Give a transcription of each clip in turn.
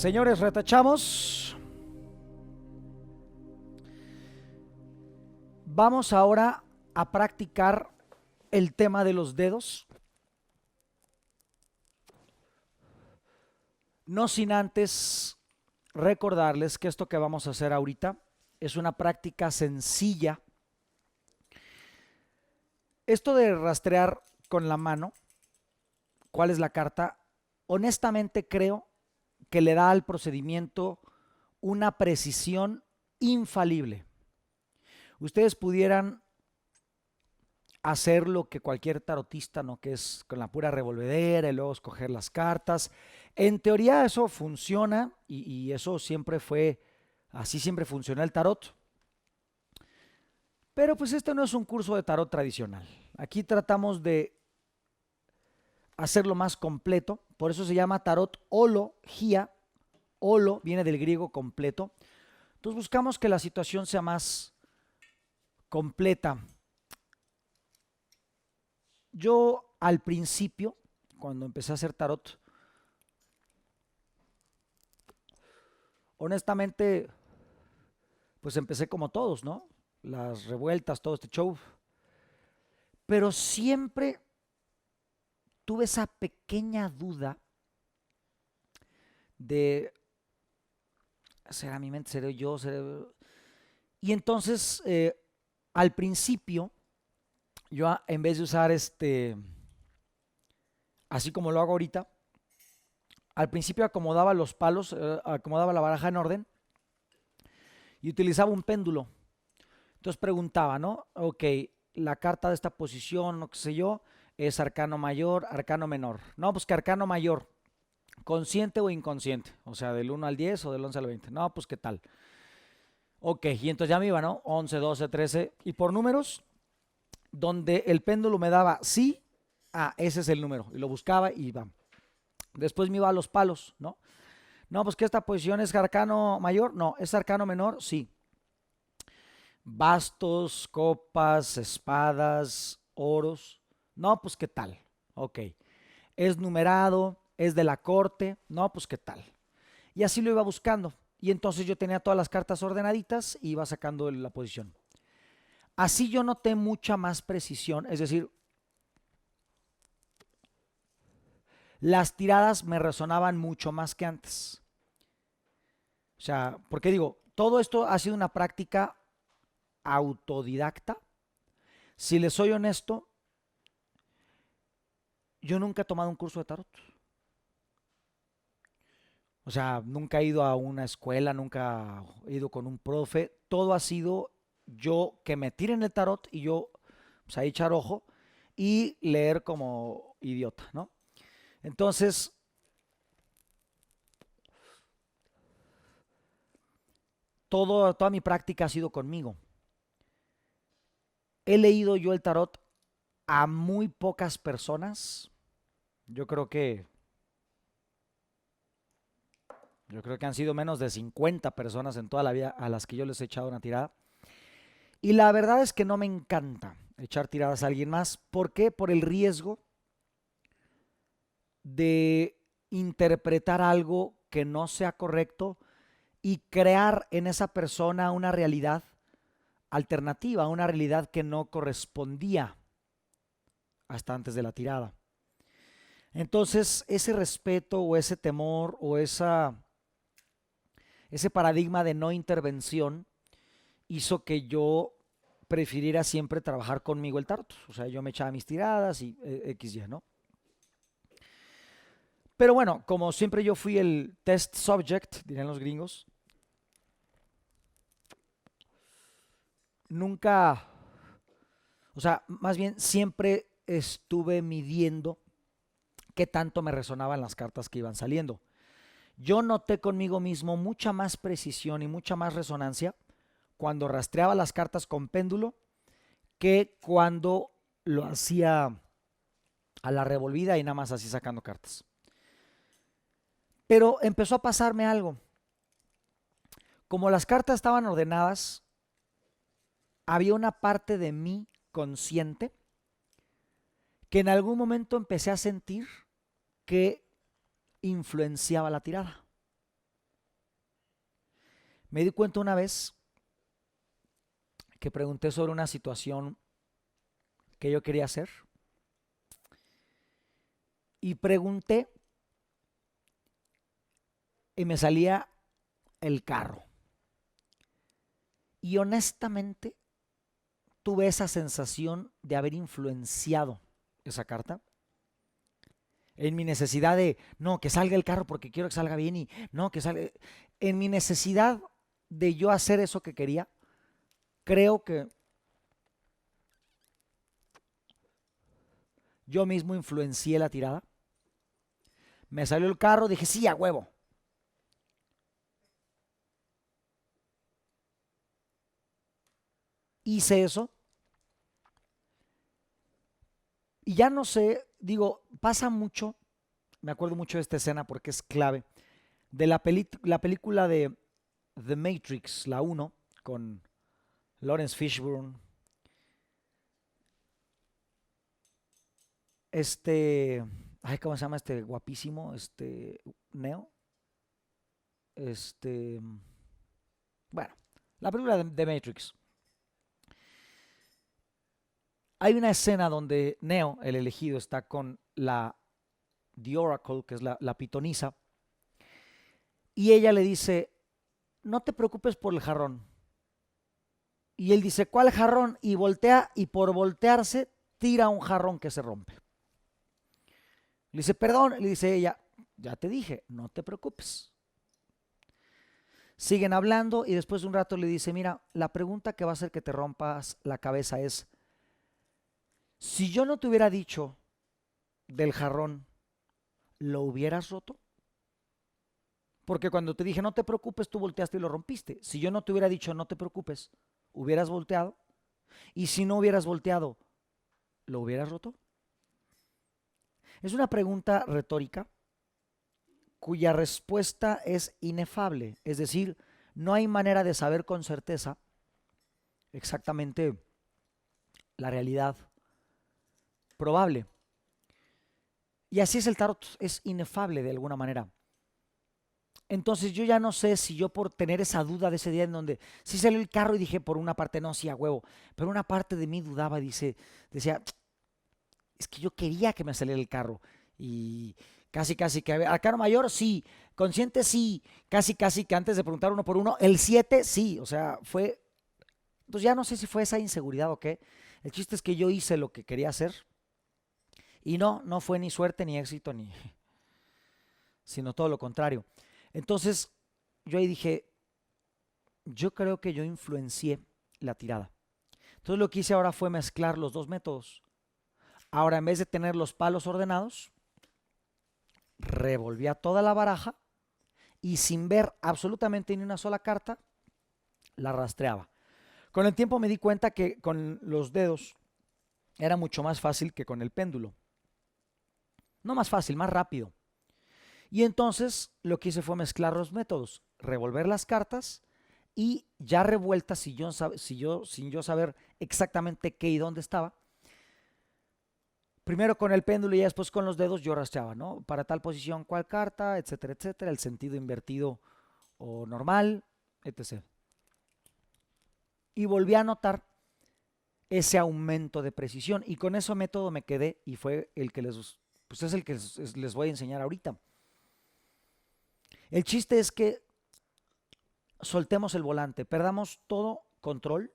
Señores, retachamos. Vamos ahora a practicar el tema de los dedos. No sin antes recordarles que esto que vamos a hacer ahorita es una práctica sencilla. Esto de rastrear con la mano cuál es la carta, honestamente creo que le da al procedimiento una precisión infalible. Ustedes pudieran hacer lo que cualquier tarotista, ¿no? Que es con la pura revolvedera y luego escoger las cartas. En teoría eso funciona y eso siempre fue, así siempre funcionó el tarot. Pero pues este no es un curso de tarot tradicional. Aquí tratamos de hacerlo más completo, por eso se llama tarotología. Olo viene del griego completo. Entonces buscamos que la situación sea más completa. Yo al principio, cuando empecé a hacer tarot, honestamente, pues empecé como todos, ¿no? Las revueltas, todo este show. Pero siempre tuve esa pequeña duda de, ¿será mi mente? ¿Seré yo? Y entonces, al principio, yo en vez de usar así como lo hago ahorita, al principio acomodaba los palos, acomodaba la baraja en orden y utilizaba un péndulo. Entonces preguntaba, ¿no? Ok, la carta de esta posición, no qué sé yo, es arcano mayor, arcano menor. No, pues que arcano mayor, consciente o inconsciente, o sea, del 1 al 10 o del 11 al 20. No, pues qué tal. Ok, y entonces ya me iba, ¿no? 11, 12, 13, y por números, donde el péndulo me daba sí, ese es el número, y lo buscaba y iba. Después me iba a los palos, ¿no? No, pues que esta posición es arcano mayor, no, es arcano menor, sí. Bastos, copas, espadas, oros, no, pues qué tal, ok. Es numerado, es de la corte, no, pues qué tal. Y así lo iba buscando. Y entonces yo tenía todas las cartas ordenaditas y iba sacando la posición. Así yo noté mucha más precisión, es decir, las tiradas me resonaban mucho más que antes. O sea, porque digo, todo esto ha sido una práctica autodidacta. Si les soy honesto, yo nunca he tomado un curso de tarot. O sea, nunca he ido a una escuela, nunca he ido con un profe. Todo ha sido yo que me tiren el tarot y yo, pues ahí echar ojo y leer como idiota, ¿no? Entonces, toda mi práctica ha sido conmigo. He leído yo el tarot a muy pocas personas. Yo creo que, yo creo que han sido menos de 50 personas en toda la vida a las que yo les he echado una tirada. Y la verdad es que no me encanta echar tiradas a alguien más. ¿Por qué? Por el riesgo de interpretar algo que no sea correcto y crear en esa persona una realidad alternativa, una realidad que no correspondía hasta antes de la tirada. Entonces, ese respeto o ese temor o ese paradigma de no intervención hizo que yo prefiriera siempre trabajar conmigo el tarot. O sea, yo me echaba mis tiradas y XY, ¿no? Pero bueno, como siempre yo fui el test subject, dirían los gringos, nunca, o sea, más bien siempre estuve midiendo qué tanto me resonaban las cartas que iban saliendo. Yo noté conmigo mismo mucha más precisión y mucha más resonancia cuando rastreaba las cartas con péndulo que cuando lo hacía a la revolvida y nada más así sacando cartas. Pero empezó a pasarme algo. Como las cartas estaban ordenadas, había una parte de mí consciente que en algún momento empecé a sentir que influenciaba la tirada. Me di cuenta una vez que pregunté sobre una situación que yo quería hacer y pregunté y me salía el carro. Y honestamente tuve esa sensación de haber influenciado esa carta en mi necesidad de, no, que salga el carro porque quiero que salga bien y no, que salga. En mi necesidad de yo hacer eso que quería, creo que yo mismo influencié la tirada. Me salió el carro, dije, sí, a huevo. Hice eso y ya no sé, digo, pasa mucho, me acuerdo mucho de esta escena porque es clave, de la película de The Matrix, la uno con Lawrence Fishburne, este, ay, ¿cómo se llama este guapísimo? Neo, este, bueno, la película de The Matrix. Hay una escena donde Neo, el elegido, está con The Oracle, que es la pitonisa, y ella le dice, no te preocupes por el jarrón. Y él dice, ¿cuál jarrón? Y voltea, y por voltearse, tira un jarrón que se rompe. Le dice, perdón, le dice ella, ya te dije, no te preocupes. Siguen hablando y después de un rato le dice, mira, la pregunta que va a hacer que te rompas la cabeza es, si yo no te hubiera dicho del jarrón, ¿lo hubieras roto? Porque cuando te dije no te preocupes, tú volteaste y lo rompiste. Si yo no te hubiera dicho no te preocupes, hubieras volteado. Y si no hubieras volteado, ¿lo hubieras roto? Es una pregunta retórica cuya respuesta es inefable. Es decir, no hay manera de saber con certeza exactamente la realidad probable. Y así es el tarot, es inefable de alguna manera. Entonces yo ya no sé si yo por tener esa duda de ese día en donde sí salió el carro y dije por una parte no, sí a huevo, pero una parte de mí dudaba, decía, es que yo quería que me saliera el carro y casi que al carro mayor sí, consciente sí, casi que antes de preguntar uno por uno, el 7 sí, o sea, fue, entonces ya no sé si fue esa inseguridad o qué. El chiste es que yo hice lo que quería hacer y no fue ni suerte ni éxito ni, sino todo lo contrario. Entonces yo ahí dije, yo creo que yo influencié la tirada. Entonces lo que hice ahora fue mezclar los dos métodos. Ahora en vez de tener los palos ordenados, revolvía toda la baraja y sin ver absolutamente ni una sola carta, la rastreaba. Con el tiempo me di cuenta que con los dedos era mucho más fácil que con el péndulo. No más fácil, más rápido. Y entonces lo que hice fue mezclar los métodos, revolver las cartas y ya revueltas, sin yo saber exactamente qué y dónde estaba, primero con el péndulo y después con los dedos yo rastreaba, ¿no? Para tal posición, cuál carta, etcétera, etcétera, el sentido invertido o normal, etc. Y volví a notar ese aumento de precisión y con ese método me quedé y fue el que pues es el que les voy a enseñar ahorita. El chiste es que soltemos el volante, perdamos todo control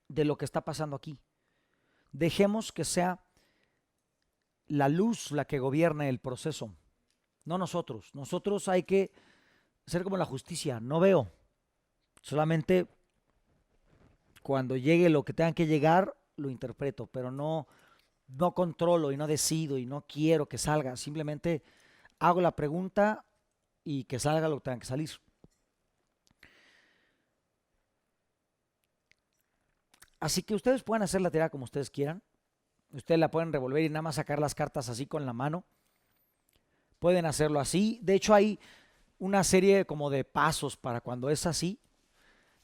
de lo que está pasando aquí. Dejemos que sea la luz la que gobierne el proceso, no nosotros. Nosotros hay que ser como la justicia, no veo, solamente cuando llegue lo que tenga que llegar, lo interpreto, pero no controlo y no decido y no quiero que salga, simplemente hago la pregunta y que salga lo que tenga que salir. Así que ustedes pueden hacer la tirada como ustedes quieran. Ustedes la pueden revolver y nada más sacar las cartas así con la mano. Pueden hacerlo así. De hecho, hay una serie como de pasos para cuando es así.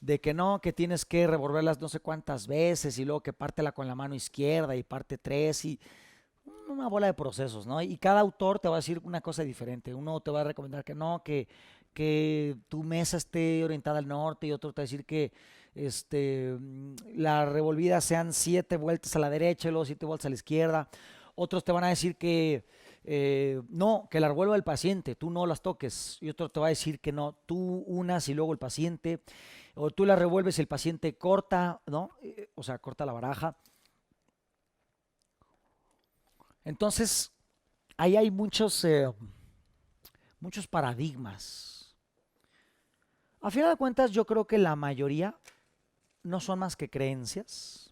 De que no, que tienes que revolverlas no sé cuántas veces y luego que pártela con la mano izquierda y parte tres y una bola de procesos, ¿no? Y cada autor te va a decir una cosa diferente. Uno te va a recomendar que no, que que tu mesa esté orientada al norte y otro te va a decir que la revolvida sean 7 vueltas a la derecha y luego 7 vueltas a la izquierda. Otros te van a decir que no, que la revuelva el paciente, tú no las toques. Y otro te va a decir que no, tú unas y luego el paciente. O tú la revuelves y el paciente corta, ¿no? O sea, corta la baraja. Entonces, ahí hay muchos paradigmas. A final de cuentas, yo creo que la mayoría no son más que creencias.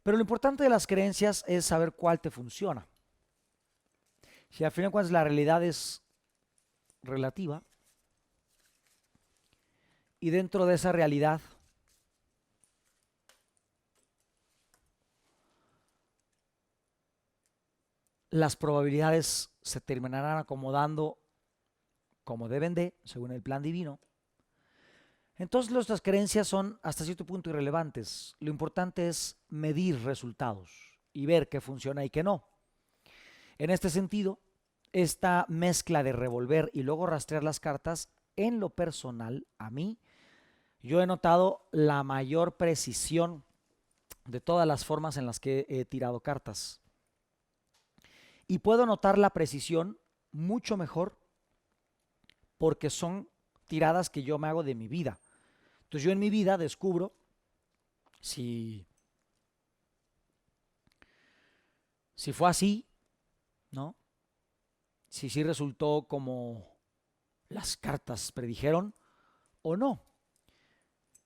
Pero lo importante de las creencias es saber cuál te funciona. Si al final de cuentas la realidad es relativa y dentro de esa realidad las probabilidades se terminarán acomodando como deben de, según el plan divino, entonces nuestras creencias son hasta cierto punto irrelevantes. Lo importante es medir resultados y ver qué funciona y qué no. En este sentido, esta mezcla de revolver y luego rastrear las cartas, en lo personal, a mí, yo he notado la mayor precisión de todas las formas en las que he tirado cartas. Y puedo notar la precisión mucho mejor porque son tiradas que yo me hago de mi vida. Entonces yo en mi vida descubro si fue así, ¿no? Si sí resultó como las cartas predijeron o no.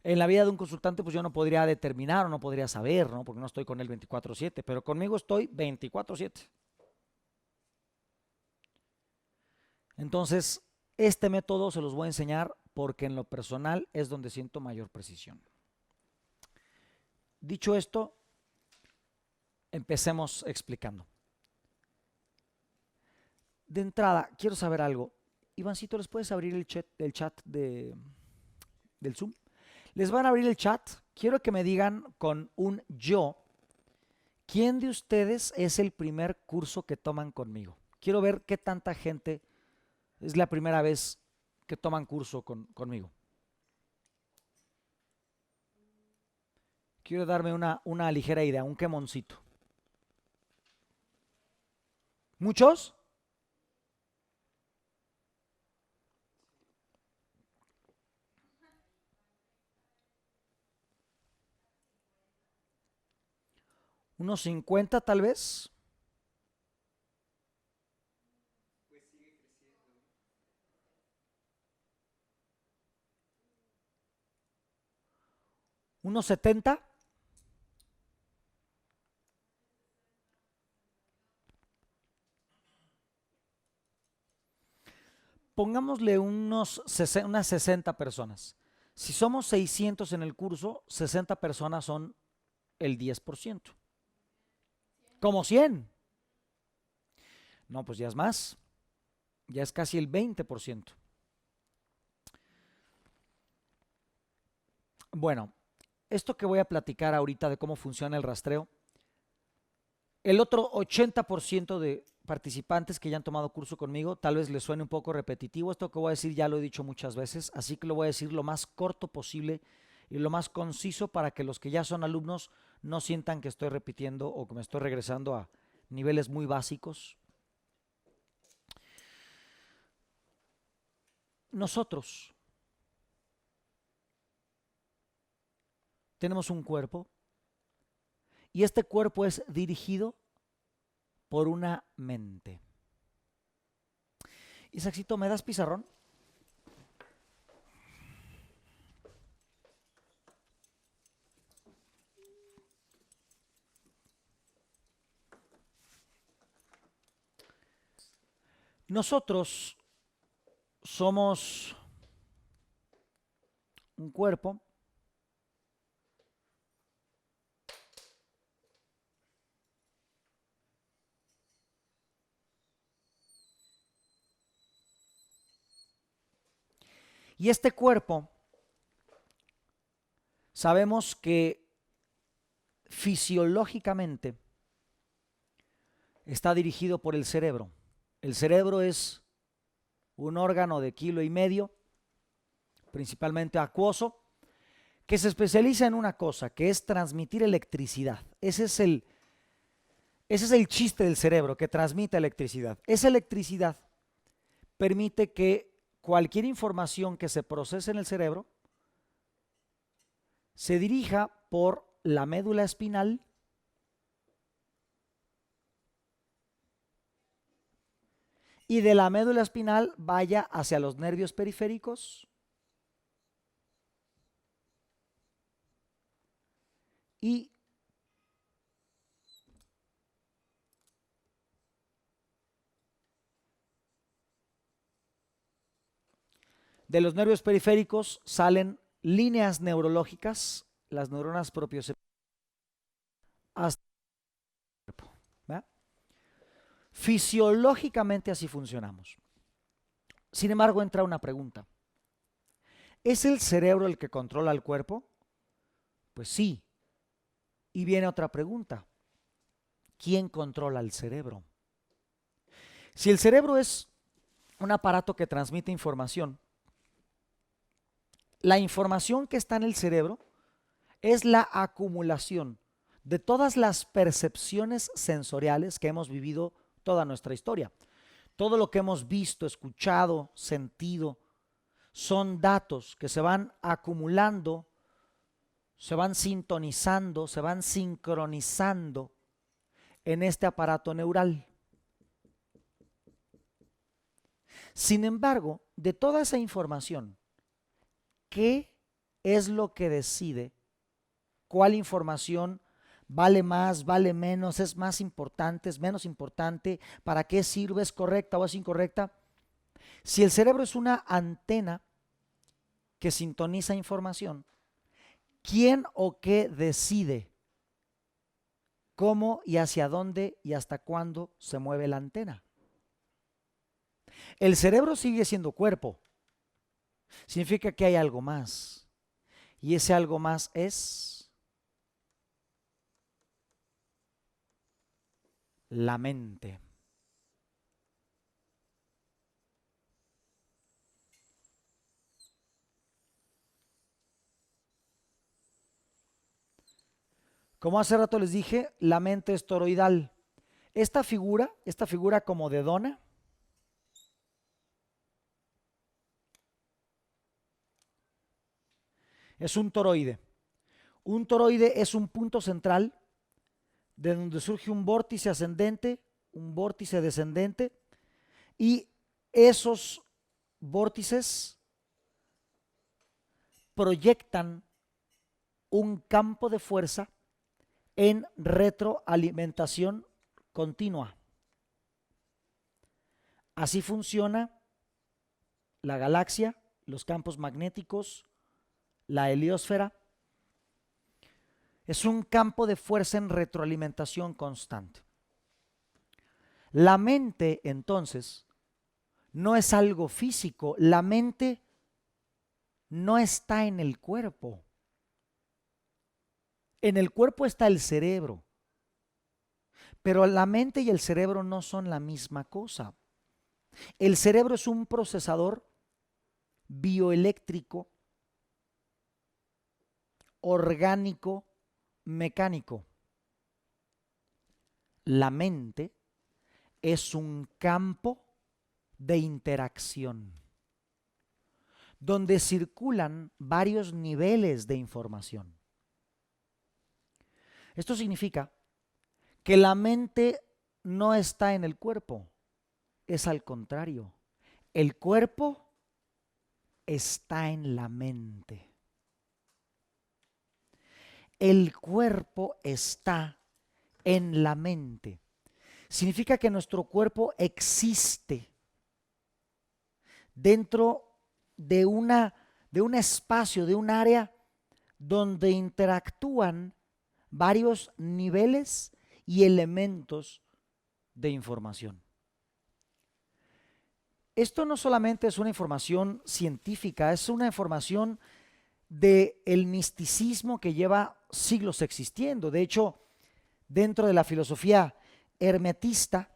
En la vida de un consultante pues yo no podría determinar o no podría saber, ¿no? Porque no estoy con él 24/7, pero conmigo estoy 24/7. Entonces, este método se los voy a enseñar porque en lo personal es donde siento mayor precisión. Dicho esto, empecemos explicando. De entrada, quiero saber algo. Ivancito, ¿les puedes abrir el chat del Zoom? Les van a abrir el chat. Quiero que me digan con un yo, ¿quién de ustedes es el primer curso que toman conmigo? Quiero ver qué tanta gente es la primera vez que toman curso conmigo. Quiero darme una ligera idea, un quemoncito. ¿Muchos? ¿Unos 50 tal vez? ¿Unos 70? Pongámosle unas 60 personas. Si somos 600 en el curso, 60 personas son el 10%. Como 100. No, pues ya es más. Ya es casi el 20%. Bueno, esto que voy a platicar ahorita de cómo funciona el rastreo, el otro 80% de participantes que ya han tomado curso conmigo, tal vez les suene un poco repetitivo. Esto que voy a decir ya lo he dicho muchas veces, así que lo voy a decir lo más corto posible y lo más conciso para que los que ya son alumnos no sientan que estoy repitiendo o que me estoy regresando a niveles muy básicos. Nosotros tenemos un cuerpo y este cuerpo es dirigido por una mente. Isaacito, ¿me das pizarrón? Nosotros somos un cuerpo y este cuerpo sabemos que fisiológicamente está dirigido por el cerebro. El cerebro es un órgano de 1,5 kg, principalmente acuoso, que se especializa en una cosa, que es transmitir electricidad. Ese es el chiste del cerebro, que transmite electricidad. Esa electricidad permite que cualquier información que se procese en el cerebro se dirija por la médula espinal y de la médula espinal vaya hacia los nervios periféricos y de los nervios periféricos salen líneas neurológicas, las neuronas propioceptivas, hasta el cuerpo. ¿Verdad? Fisiológicamente así funcionamos. Sin embargo, entra una pregunta. ¿Es el cerebro el que controla el cuerpo? Pues sí. Y viene otra pregunta. ¿Quién controla el cerebro? Si el cerebro es un aparato que transmite información, la información que está en el cerebro es la acumulación de todas las percepciones sensoriales que hemos vivido toda nuestra historia. Todo lo que hemos visto, escuchado, sentido, son datos que se van acumulando, se van sintonizando, se van sincronizando en este aparato neural. Sin embargo, de toda esa información, ¿qué es lo que decide cuál información vale más, vale menos, es más importante, es menos importante, para qué sirve, es correcta o es incorrecta? Si el cerebro es una antena que sintoniza información, ¿quién o qué decide cómo y hacia dónde y hasta cuándo se mueve la antena? El cerebro sigue siendo cuerpo. Significa que hay algo más. Y ese algo más es la mente. Como hace rato les dije, la mente es toroidal. Esta figura como de dona, es un toroide. Un toroide es un punto central de donde surge un vórtice ascendente, un vórtice descendente, y esos vórtices proyectan un campo de fuerza en retroalimentación continua. Así funciona la galaxia, los campos magnéticos, la heliosfera. Es un campo de fuerza en retroalimentación constante. La mente, entonces, no es algo físico. La mente no está en el cuerpo. En el cuerpo está el cerebro. Pero la mente y el cerebro no son la misma cosa. El cerebro es un procesador bioeléctrico, orgánico, mecánico. La mente es un campo de interacción donde circulan varios niveles de información. Esto significa que la mente no está en el cuerpo, es al contrario. El cuerpo está en la mente. El cuerpo está en la mente. Significa que nuestro cuerpo existe dentro de un espacio, de un área donde interactúan varios niveles y elementos de información. Esto no solamente es una información científica, es una información del misticismo que lleva siglos existiendo. De hecho, dentro de la filosofía hermetista,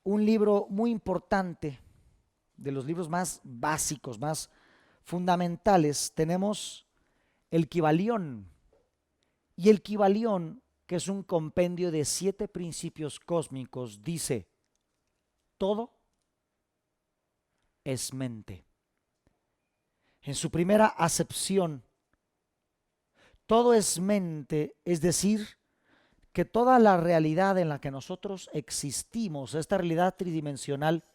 un libro muy importante de los libros más básicos, más fundamentales, tenemos el Kybalión. Y el Kybalión, que es un compendio de 7 principios cósmicos, dice: todo es mente. En su primera acepción, todo es mente, es decir, que toda la realidad en la que nosotros existimos, esta realidad tridimensional,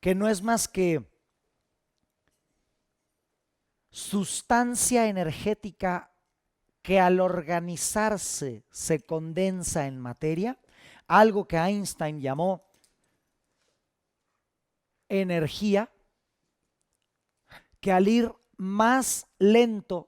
que no es más que sustancia energética que al organizarse se condensa en materia, algo que Einstein llamó energía, que al ir más lento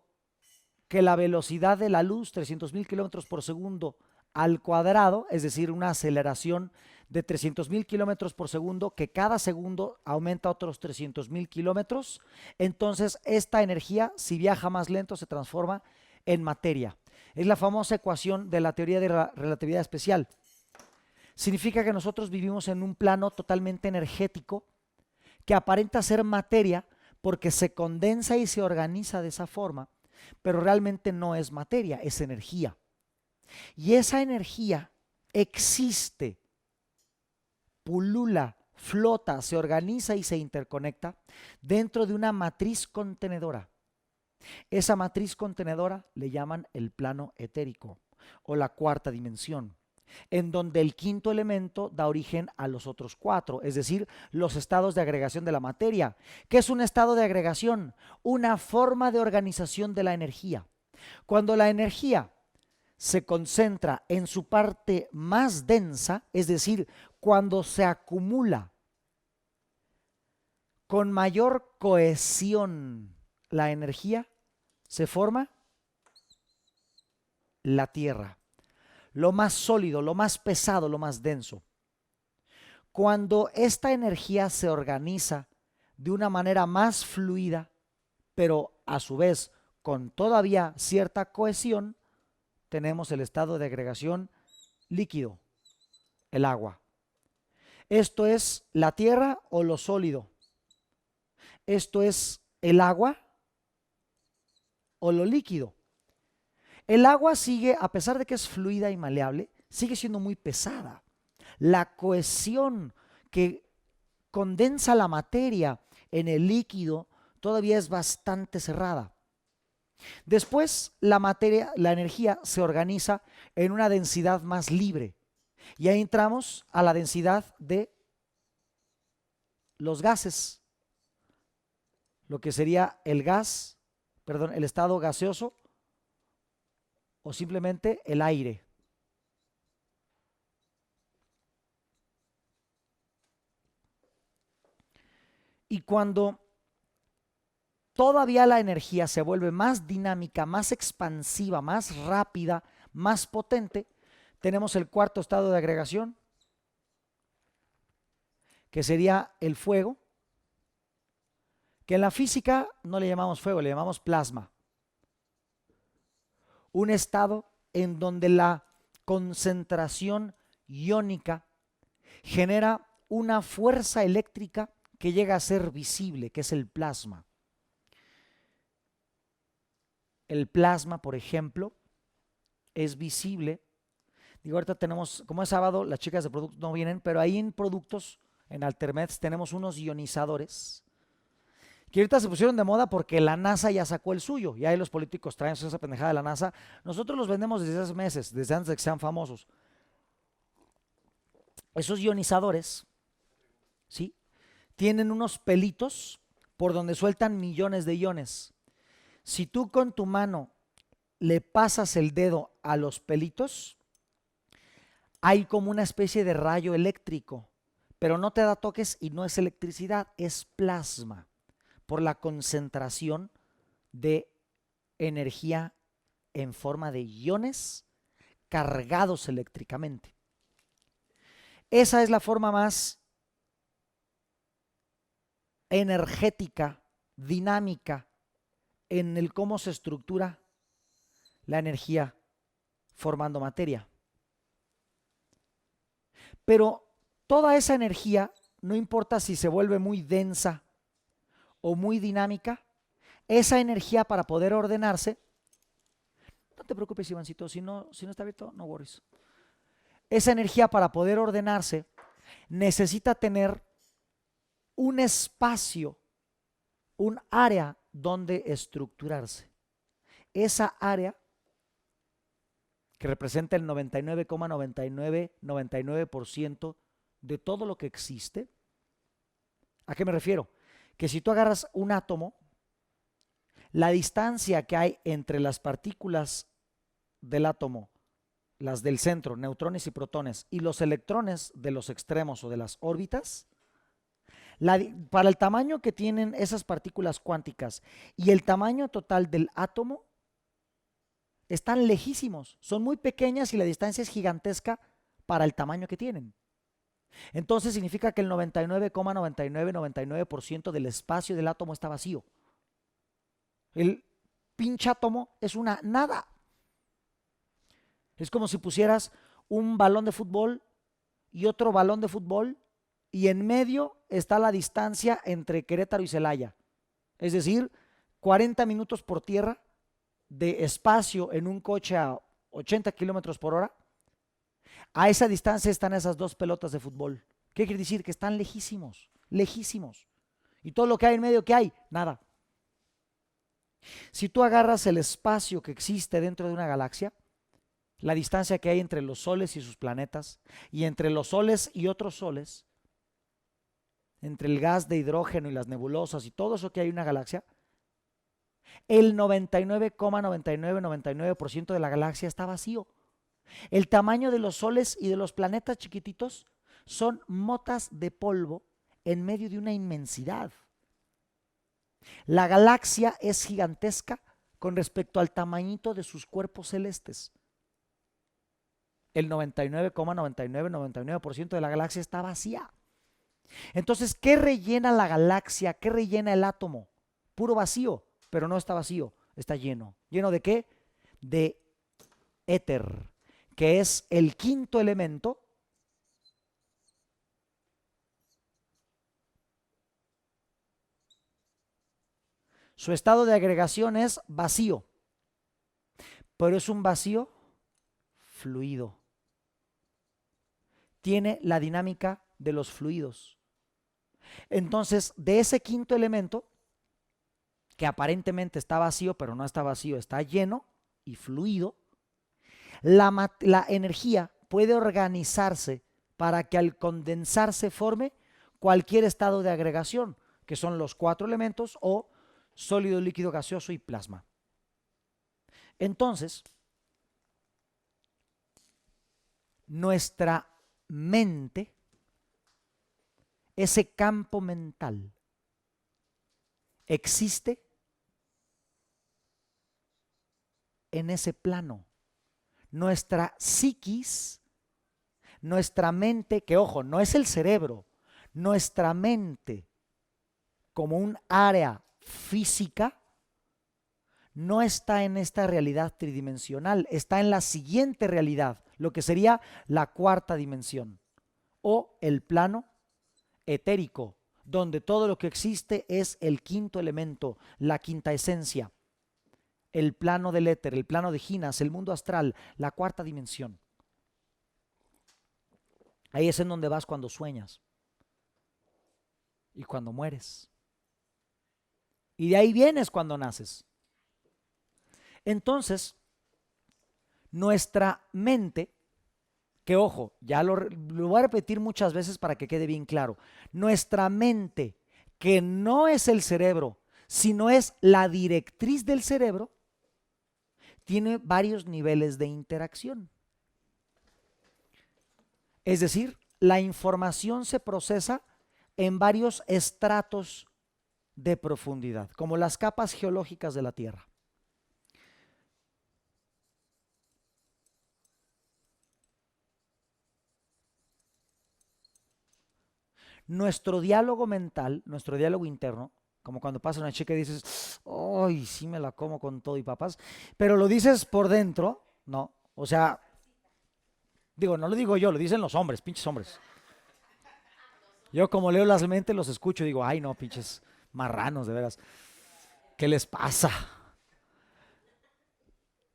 que la velocidad de la luz, 300.000 kilómetros por segundo al cuadrado, es decir, una aceleración de 300.000 kilómetros por segundo, que cada segundo aumenta otros 300.000 kilómetros, entonces esta energía, si viaja más lento, se transforma en materia. Es la famosa ecuación de la teoría de la relatividad especial. Significa que nosotros vivimos en un plano totalmente energético que aparenta ser materia porque se condensa y se organiza de esa forma, pero realmente no es materia, es energía. Y esa energía existe, pulula, flota, se organiza y se interconecta dentro de una matriz contenedora. Esa matriz contenedora le llaman el plano etérico o la cuarta dimensión, en donde el quinto elemento da origen a los otros 4, es decir, los estados de agregación de la materia. ¿Qué es un estado de agregación? Una forma de organización de la energía. Cuando la energía se concentra en su parte más densa, es decir, cuando se acumula con mayor cohesión la energía, se forma la Tierra. Lo más sólido, lo más pesado, lo más denso. Cuando esta energía se organiza de una manera más fluida, pero a su vez con todavía cierta cohesión, tenemos el estado de agregación líquido, el agua. Esto es la tierra o lo sólido. Esto es el agua o lo líquido. El agua sigue, a pesar de que es fluida y maleable, sigue siendo muy pesada. La cohesión que condensa la materia en el líquido todavía es bastante cerrada. Después la energía se organiza en una densidad más libre. Y ahí entramos a la densidad de los gases, lo que sería el estado gaseoso o simplemente el aire. Y cuando todavía la energía se vuelve más dinámica, más expansiva, más rápida, más potente, tenemos el cuarto estado de agregación, que sería el fuego, que en la física no le llamamos fuego, le llamamos plasma. Un estado en donde la concentración iónica genera una fuerza eléctrica que llega a ser visible, que es el plasma. El plasma, por ejemplo, es visible. Digo, ahorita tenemos, como es sábado, las chicas de productos no vienen, pero ahí en productos, en Altermeds, tenemos unos ionizadores que ahorita se pusieron de moda porque la NASA ya sacó el suyo. Y ahí los políticos traen esa pendejada de la NASA. Nosotros los vendemos desde hace meses, desde antes de que sean famosos. Esos ionizadores, ¿sí?, tienen unos pelitos por donde sueltan millones de iones. Si tú con tu mano le pasas el dedo a los pelitos, hay como una especie de rayo eléctrico, pero no te da toques y no es electricidad, es plasma, por la concentración de energía en forma de iones cargados eléctricamente. Esa es la forma más energética, dinámica, en el cómo se estructura la energía formando materia. Pero toda esa energía no importa si se vuelve muy densa o muy dinámica, esa energía para poder ordenarse, no te preocupes, Ivancito, si no está abierto, no worries. Esa energía para poder ordenarse necesita tener un espacio, un área donde estructurarse. Esa área que representa el 99,9999% de todo lo que existe. ¿A qué me refiero? Que si tú agarras un átomo, la distancia que hay entre las partículas del átomo, las del centro, neutrones y protones, y los electrones de los extremos o de las órbitas, para el tamaño que tienen esas partículas cuánticas y el tamaño total del átomo, están lejísimos, son muy pequeñas y la distancia es gigantesca para el tamaño que tienen. Entonces significa que el 99,9999% del espacio del átomo está vacío. El pinche átomo es una nada. Es como si pusieras un balón de fútbol y otro balón de fútbol y en medio está la distancia entre Querétaro y Celaya. Es decir, 40 minutos por tierra de espacio en un coche a 80 kilómetros por hora. A esa distancia están esas dos pelotas de fútbol. ¿Qué quiere decir? Que están lejísimos, lejísimos. Y todo lo que hay en medio, ¿qué hay? Nada. Si tú agarras el espacio que existe dentro de una galaxia, la distancia que hay entre los soles y sus planetas, y entre los soles y otros soles, entre el gas de hidrógeno y las nebulosas y todo eso que hay en una galaxia, el 99,9999% de la galaxia está vacío. El tamaño de los soles y de los planetas chiquititos son motas de polvo en medio de una inmensidad. La galaxia es gigantesca con respecto al tamañito de sus cuerpos celestes. El 99,9999% de la galaxia está vacía. Entonces, ¿qué rellena la galaxia? ¿Qué rellena el átomo? Puro vacío, pero no está vacío, está lleno. ¿Lleno de qué? De éter, que es el quinto elemento su estado de agregación es vacío, pero es un vacío fluido. Tiene la dinámica de los fluidos. Entonces, de ese quinto elemento, que aparentemente está vacío, pero no está vacío, está lleno y fluido, la energía puede organizarse para que al condensarse forme cualquier estado de agregación, que son los 4 elementos o sólido, líquido, gaseoso y plasma. Entonces, nuestra mente, ese campo mental, existe en ese plano. Nuestra psiquis, nuestra mente, que ojo, no es el cerebro, nuestra mente como un área física no está en esta realidad tridimensional, está en la siguiente realidad, lo que sería la cuarta dimensión o el plano etérico, donde todo lo que existe es el quinto elemento, la quinta esencia, el plano del éter, el plano de Ginas, el mundo astral, la cuarta dimensión. Ahí es en donde vas cuando sueñas y cuando mueres. Y de ahí vienes cuando naces. Entonces, nuestra mente, que ojo, ya lo voy a repetir muchas veces para que quede bien claro, nuestra mente, que no es el cerebro, sino es la directriz del cerebro, tiene varios niveles de interacción. Es decir, la información se procesa en varios estratos de profundidad, como las capas geológicas de la Tierra. Nuestro diálogo mental, nuestro diálogo interno, como cuando pasa una chica y dices, ¡ay, sí me la como con todo y papas! Pero lo dices por dentro, ¿no? O sea, digo, no lo digo yo, lo dicen los hombres, pinches hombres. Yo como leo las mentes los escucho y digo, ay no, pinches marranos, de veras. ¿Qué les pasa?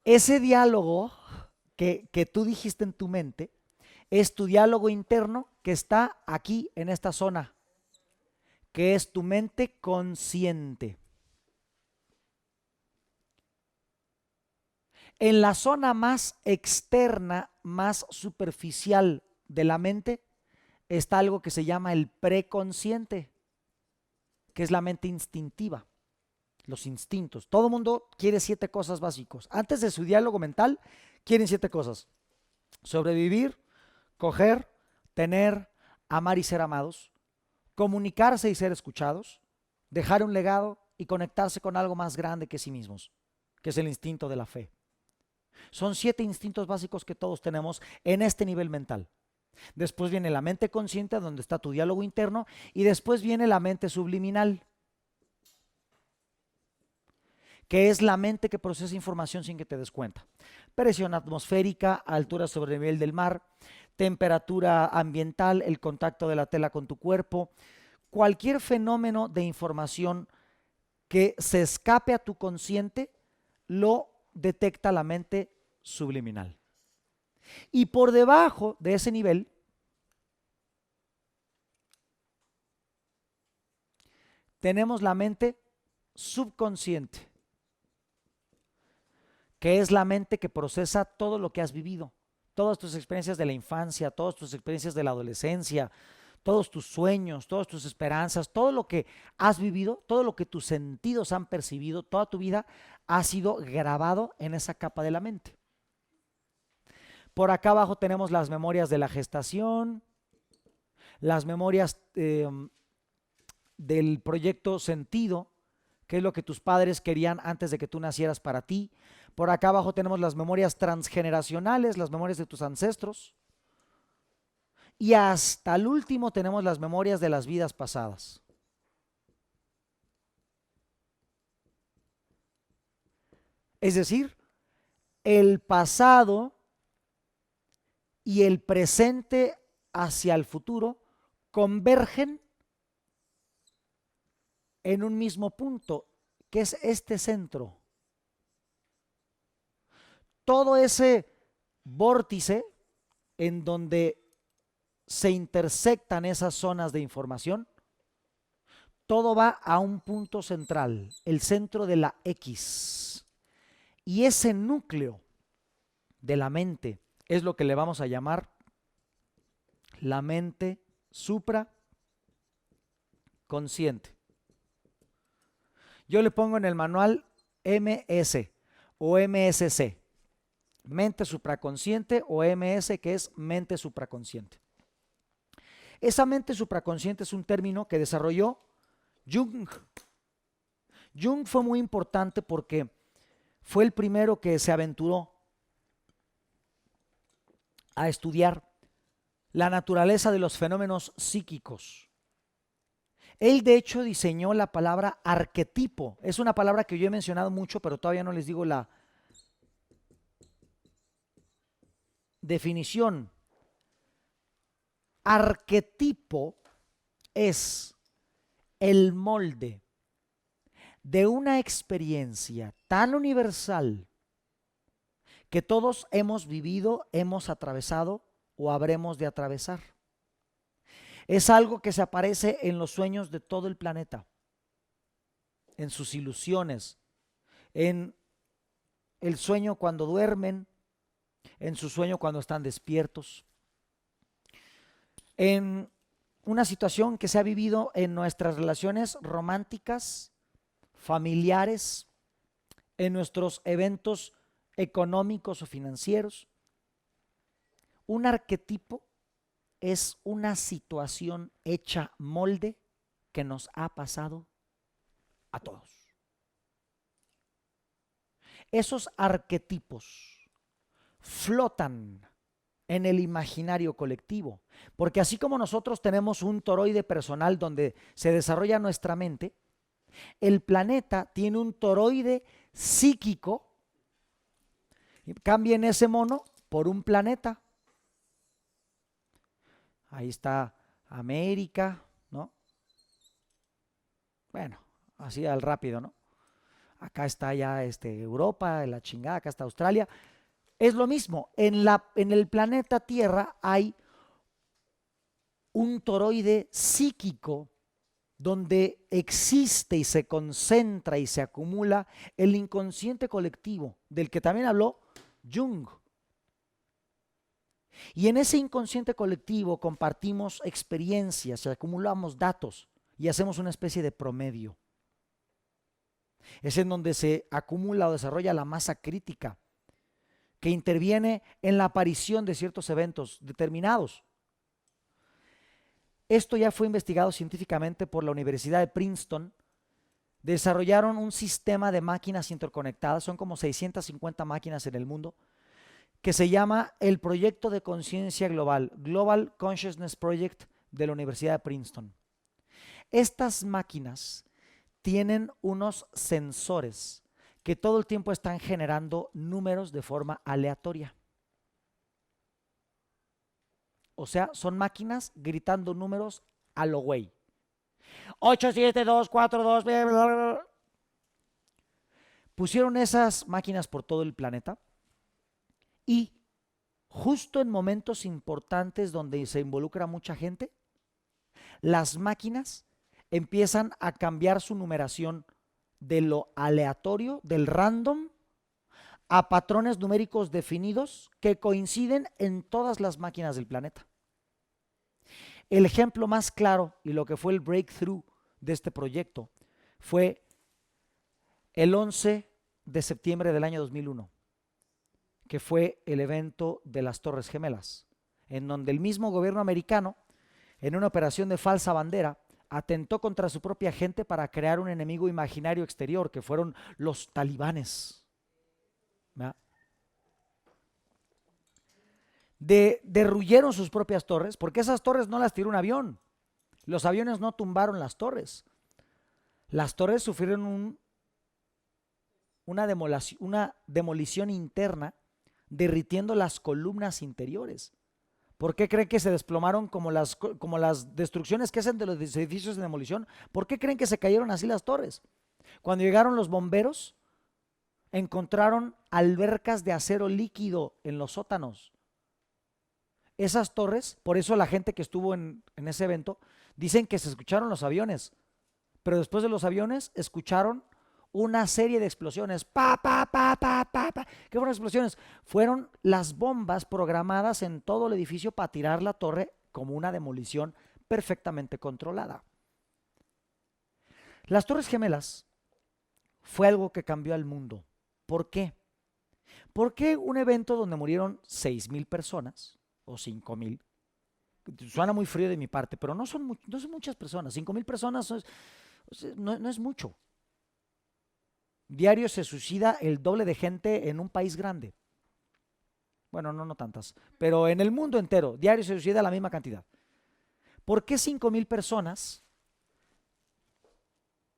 Ese diálogo que tú dijiste en tu mente es tu diálogo interno que está aquí en esta zona, que es tu mente consciente. En la zona más externa, más superficial de la mente, está algo que se llama el preconsciente, que es la mente instintiva, los instintos. Todo el mundo quiere 7 cosas básicos. Antes de su diálogo mental, quieren 7 cosas. Sobrevivir, coger, tener, amar y ser amados, comunicarse y ser escuchados, dejar un legado y conectarse con algo más grande que sí mismos, que es el instinto de la fe. Son 7 instintos básicos que todos tenemos en este nivel mental. Después viene la mente consciente, donde está tu diálogo interno, y después viene la mente subliminal, que es la mente que procesa información sin que te des cuenta. Presión atmosférica, altura sobre el nivel del mar, temperatura ambiental, el contacto de la tela con tu cuerpo, cualquier fenómeno de información que se escape a tu consciente, lo detecta la mente subliminal. Y por debajo de ese nivel tenemos la mente subconsciente, que es la mente que procesa todo lo que has vivido, todas tus experiencias de la infancia, todas tus experiencias de la adolescencia, todos tus sueños, todas tus esperanzas, todo lo que has vivido, todo lo que tus sentidos han percibido, toda tu vida ha sido grabado en esa capa de la mente. Por acá abajo tenemos las memorias de la gestación, las memorias del proyecto sentido, que es lo que tus padres querían antes de que tú nacieras para ti. Por acá abajo tenemos las memorias transgeneracionales, las memorias de tus ancestros. Y hasta el último tenemos las memorias de las vidas pasadas. Es decir, el pasado y el presente hacia el futuro convergen en un mismo punto, que es este centro. Todo ese vórtice en donde se intersectan esas zonas de información, todo va a un punto central, el centro de la X. Y ese núcleo de la mente es lo que le vamos a llamar la mente supraconsciente. Yo le pongo en el manual MS o MSC, mente supraconsciente, o MS, que es mente supraconsciente. Esa mente supraconsciente es un término que desarrolló Jung. Jung fue muy importante porque fue el primero que se aventuró a estudiar la naturaleza de los fenómenos psíquicos. Él de hecho diseñó la palabra arquetipo. Es una palabra que yo he mencionado mucho, pero todavía no les digo la definición. Arquetipo es el molde de una experiencia tan universal que todos hemos vivido, hemos atravesado o habremos de atravesar. Es algo que se aparece en los sueños de todo el planeta, en sus ilusiones, en el sueño cuando duermen, en su sueño cuando están despiertos, en una situación que se ha vivido en nuestras relaciones románticas, familiares, en nuestros eventos económicos o financieros. Un arquetipo es una situación hecha molde que nos ha pasado a todos. Esos arquetipos flotan en el imaginario colectivo, porque así como nosotros tenemos un toroide personal donde se desarrolla nuestra mente, el planeta tiene un toroide psíquico. Cambien ese mono por un planeta. Ahí está América, Bueno, así al rápido, ¿no? Acá está ya Europa, la chingada, acá está Australia. Es lo mismo, en el planeta Tierra hay un toroide psíquico donde existe y se concentra y se acumula el inconsciente colectivo, del que también habló Jung. Y en ese inconsciente colectivo compartimos experiencias y acumulamos datos y hacemos una especie de promedio. Es en donde se acumula o desarrolla la masa crítica que interviene en la aparición de ciertos eventos determinados. Esto ya fue investigado científicamente por la Universidad de Princeton. Desarrollaron un sistema de máquinas interconectadas, son como 650 máquinas en el mundo, que se llama el Proyecto de Conciencia Global, Global Consciousness Project de la Universidad de Princeton. Estas máquinas tienen unos sensores que todo el tiempo están generando números de forma aleatoria. O sea, son máquinas gritando números a lo güey. 8, 7, 2, 4, 2, bla, bla, bla. Pusieron esas máquinas por todo el planeta y justo en momentos importantes donde se involucra mucha gente, las máquinas empiezan a cambiar su numeración de lo aleatorio, del random, a patrones numéricos definidos que coinciden en todas las máquinas del planeta. El ejemplo más claro y lo que fue el breakthrough de este proyecto fue el 11 de septiembre del año 2001, que fue el evento de las Torres Gemelas, en donde el mismo gobierno americano, en una operación de falsa bandera, atentó contra su propia gente para crear un enemigo imaginario exterior, que fueron los talibanes. ¿Verdad? Derruyeron sus propias torres, porque esas torres no las tiró un avión. Los aviones no tumbaron las torres. Las torres sufrieron una demolición interna, derritiendo las columnas interiores. ¿Por qué creen que se desplomaron como las destrucciones que hacen de los edificios de demolición? ¿Por qué creen que se cayeron así las torres? Cuando llegaron los bomberos, encontraron albercas de acero líquido en los sótanos. Esas torres, por eso la gente que estuvo en ese evento, dicen que se escucharon los aviones, pero después de los aviones escucharon una serie de explosiones. Pa, pa, pa, pa, pa, pa. ¿Qué fueron explosiones? Fueron las bombas programadas en todo el edificio para tirar la torre como una demolición perfectamente controlada. Las Torres Gemelas fue algo que cambió al mundo. ¿Por qué? Porque un evento donde murieron 6,000 personas o 5,000, suena muy frío de mi parte, pero no son muchas personas. 5,000 personas no es mucho. Diario se suicida el doble de gente en un país grande. Bueno, no tantas, pero en el mundo entero, diario se suicida la misma cantidad. ¿Por qué 5,000 personas?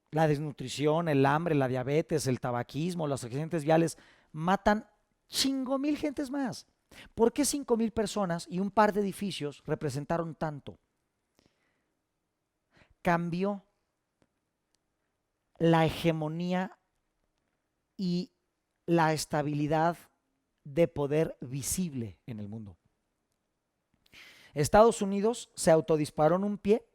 La desnutrición, el hambre, la diabetes, el tabaquismo, los accidentes viales matan 5,000 gentes más. ¿Por qué 5,000 personas y un par de edificios representaron tanto? Cambió la hegemonía y la estabilidad de poder visible en el mundo. Estados Unidos se autodisparó en un pie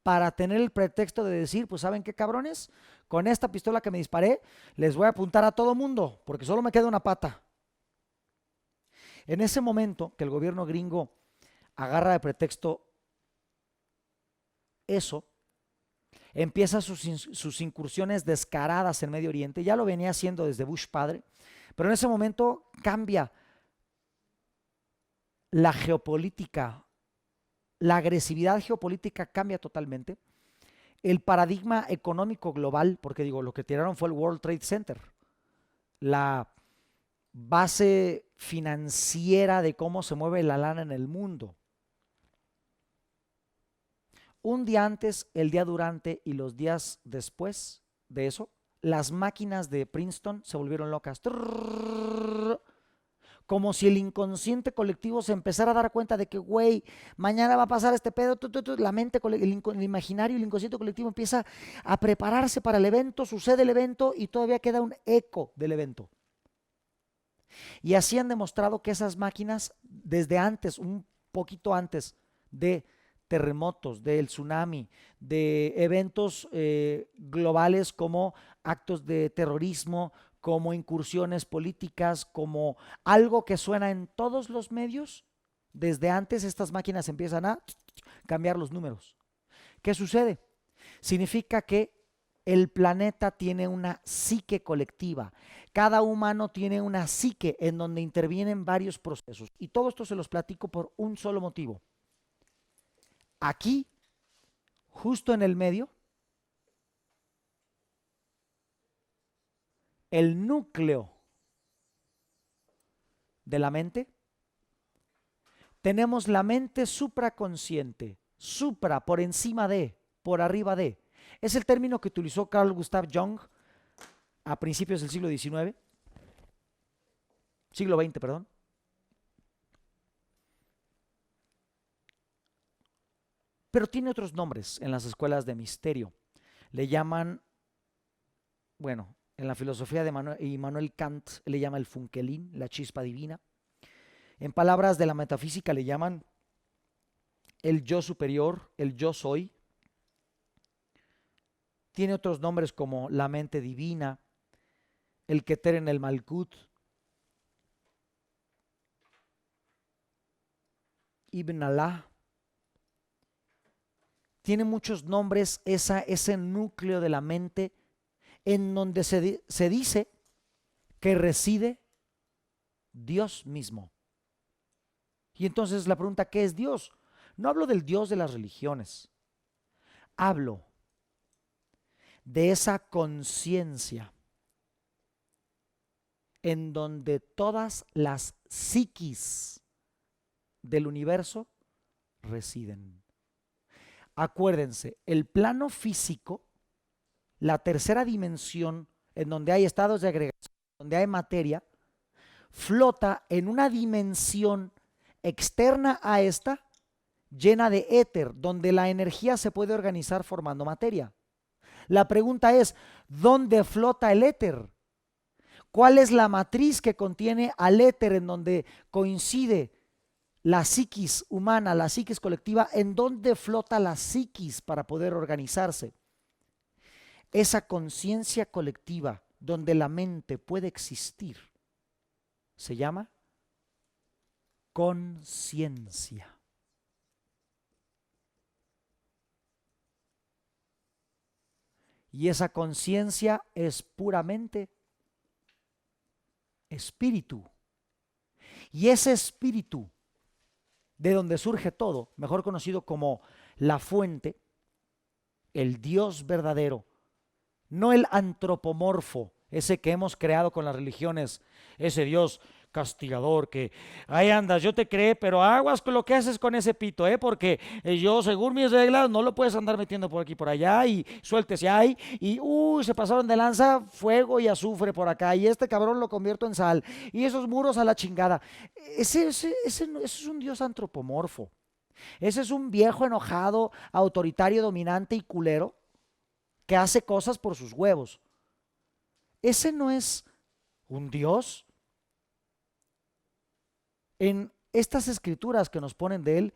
para tener el pretexto de decir, pues ¿saben qué, cabrones? Con esta pistola que me disparé, les voy a apuntar a todo mundo, porque solo me queda una pata. En ese momento que el gobierno gringo agarra de pretexto eso, empieza sus incursiones descaradas en Medio Oriente. Ya lo venía haciendo desde Bush padre, pero en ese momento cambia la geopolítica, la agresividad geopolítica cambia totalmente. El paradigma económico global, porque digo, lo que tiraron fue el World Trade Center, la base financiera de cómo se mueve la lana en el mundo. Un día antes, el día durante y los días después de eso, las máquinas de Princeton se volvieron locas. como si el inconsciente colectivo se empezara a dar cuenta de que, güey, mañana va a pasar este pedo, la mente, el imaginario, el inconsciente colectivo empieza a prepararse para el evento, sucede el evento y todavía queda un eco del evento. Y así han demostrado que esas máquinas, desde antes, un poquito antes de terremotos, del tsunami, de eventos globales como actos de terrorismo, como incursiones políticas, como algo que suena en todos los medios, desde antes estas máquinas empiezan a cambiar los números. ¿Qué sucede? Significa que el planeta tiene una psique colectiva. Cada humano tiene una psique en donde intervienen varios procesos. Y todo esto se los platico por un solo motivo. Aquí, justo en el medio, el núcleo de la mente, tenemos la mente supraconsciente, supra, por encima de, por arriba de. Es el término que utilizó Carl Gustav Jung a principios del siglo XIX, siglo XX, perdón. Pero tiene otros nombres en las escuelas de misterio. Le llaman, bueno, en la filosofía de Immanuel Kant le llama el Funkelín, la chispa divina. En palabras de la metafísica le llaman el yo superior, el yo soy. Tiene otros nombres como la mente divina, el Keter en el Malkut, Ibn Allah. Tiene muchos nombres ese núcleo de la mente en donde se dice que reside Dios mismo. Y entonces la pregunta, ¿qué es Dios? No hablo del Dios de las religiones. Hablo de esa conciencia en donde todas las psiquis del universo residen. Acuérdense, el plano físico, la tercera dimensión en donde hay estados de agregación, donde hay materia, flota en una dimensión externa a esta, llena de éter, donde la energía se puede organizar formando materia. La pregunta es, ¿dónde flota el éter? ¿Cuál es la matriz que contiene al éter en donde coincide la psiquis humana, la psiquis colectiva? ¿En dónde flota la psiquis para poder organizarse? Esa conciencia colectiva donde la mente puede existir se llama conciencia. Y esa conciencia es puramente espíritu. Y ese espíritu, de donde surge todo, mejor conocido como la fuente, el Dios verdadero, no el antropomorfo, ese que hemos creado con las religiones, ese Dios castigador que ahí andas, yo te creé, pero aguas con lo que haces con ese pito, porque yo según mis reglas no lo puedes andar metiendo por aquí por allá y suéltese ahí y se pasaron de lanza, fuego y azufre por acá y este cabrón lo convierto en sal y esos muros a la chingada. Ese es un Dios antropomorfo. Ese es un viejo enojado, autoritario, dominante y culero que hace cosas por sus huevos. Ese no es un Dios. En estas escrituras que nos ponen de él,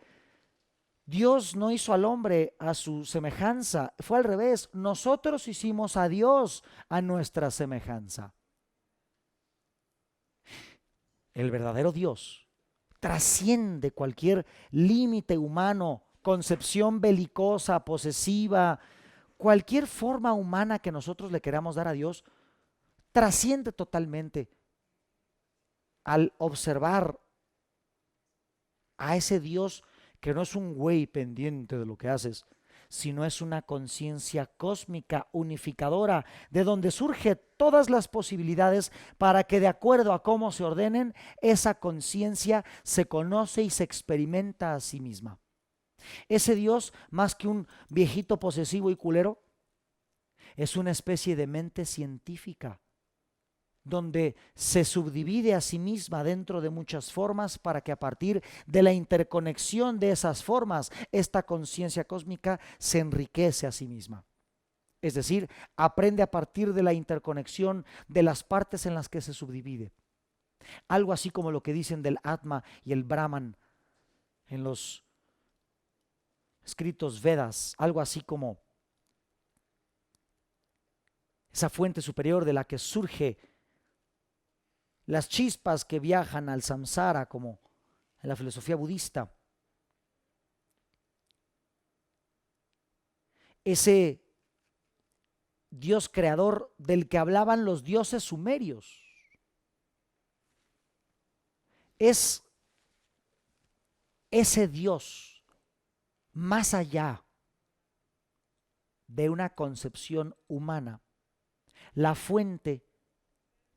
Dios no hizo al hombre a su semejanza, fue al revés. Nosotros hicimos a Dios a nuestra semejanza. El verdadero Dios trasciende cualquier límite humano, concepción belicosa, posesiva, cualquier forma humana que nosotros le queramos dar a Dios, trasciende totalmente al observar a ese Dios que no es un güey pendiente de lo que haces, sino es una conciencia cósmica unificadora de donde surgen todas las posibilidades para que de acuerdo a cómo se ordenen, esa conciencia se conoce y se experimenta a sí misma. Ese Dios, más que un viejito posesivo y culero, es una especie de mente científica donde se subdivide a sí misma dentro de muchas formas para que a partir de la interconexión de esas formas, esta conciencia cósmica se enriquece a sí misma. Es decir, aprende a partir de la interconexión de las partes en las que se subdivide. Algo así como lo que dicen del Atma y el Brahman en los escritos Vedas, algo así como esa fuente superior de la que surge las chispas que viajan al samsara, como en la filosofía budista. Ese Dios creador del que hablaban los dioses sumerios. Es ese Dios más allá de una concepción humana, la fuente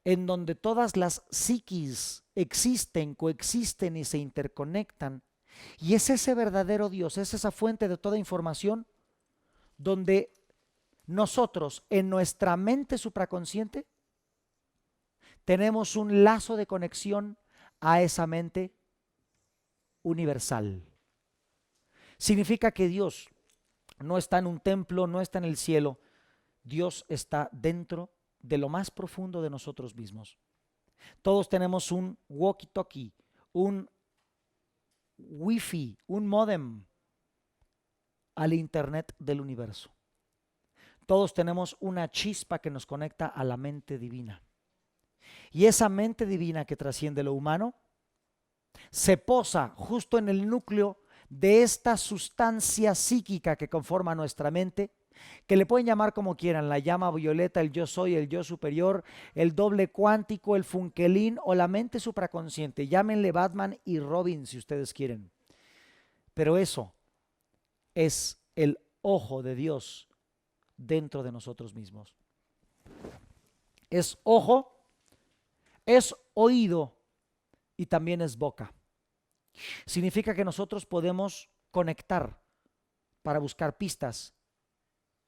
en donde todas las psiquis existen, coexisten y se interconectan. Y es ese verdadero Dios, es esa fuente de toda información donde nosotros en nuestra mente supraconsciente tenemos un lazo de conexión a esa mente universal. Significa que Dios no está en un templo, no está en el cielo. Dios está dentro de lo más profundo de nosotros mismos. Todos tenemos un walkie-talkie, un wifi, un módem al internet del universo. Todos tenemos una chispa que nos conecta a la mente divina. Y esa mente divina que trasciende lo humano se posa justo en el núcleo de esta sustancia psíquica que conforma nuestra mente, que le pueden llamar como quieran, la llama violeta, el yo soy, el yo superior, el doble cuántico, el funkelín o la mente supraconsciente. Llámenle Batman y Robin si ustedes quieren. Pero eso es el ojo de Dios dentro de nosotros mismos. Es ojo, es oído y también es boca. Significa que nosotros podemos conectar para buscar pistas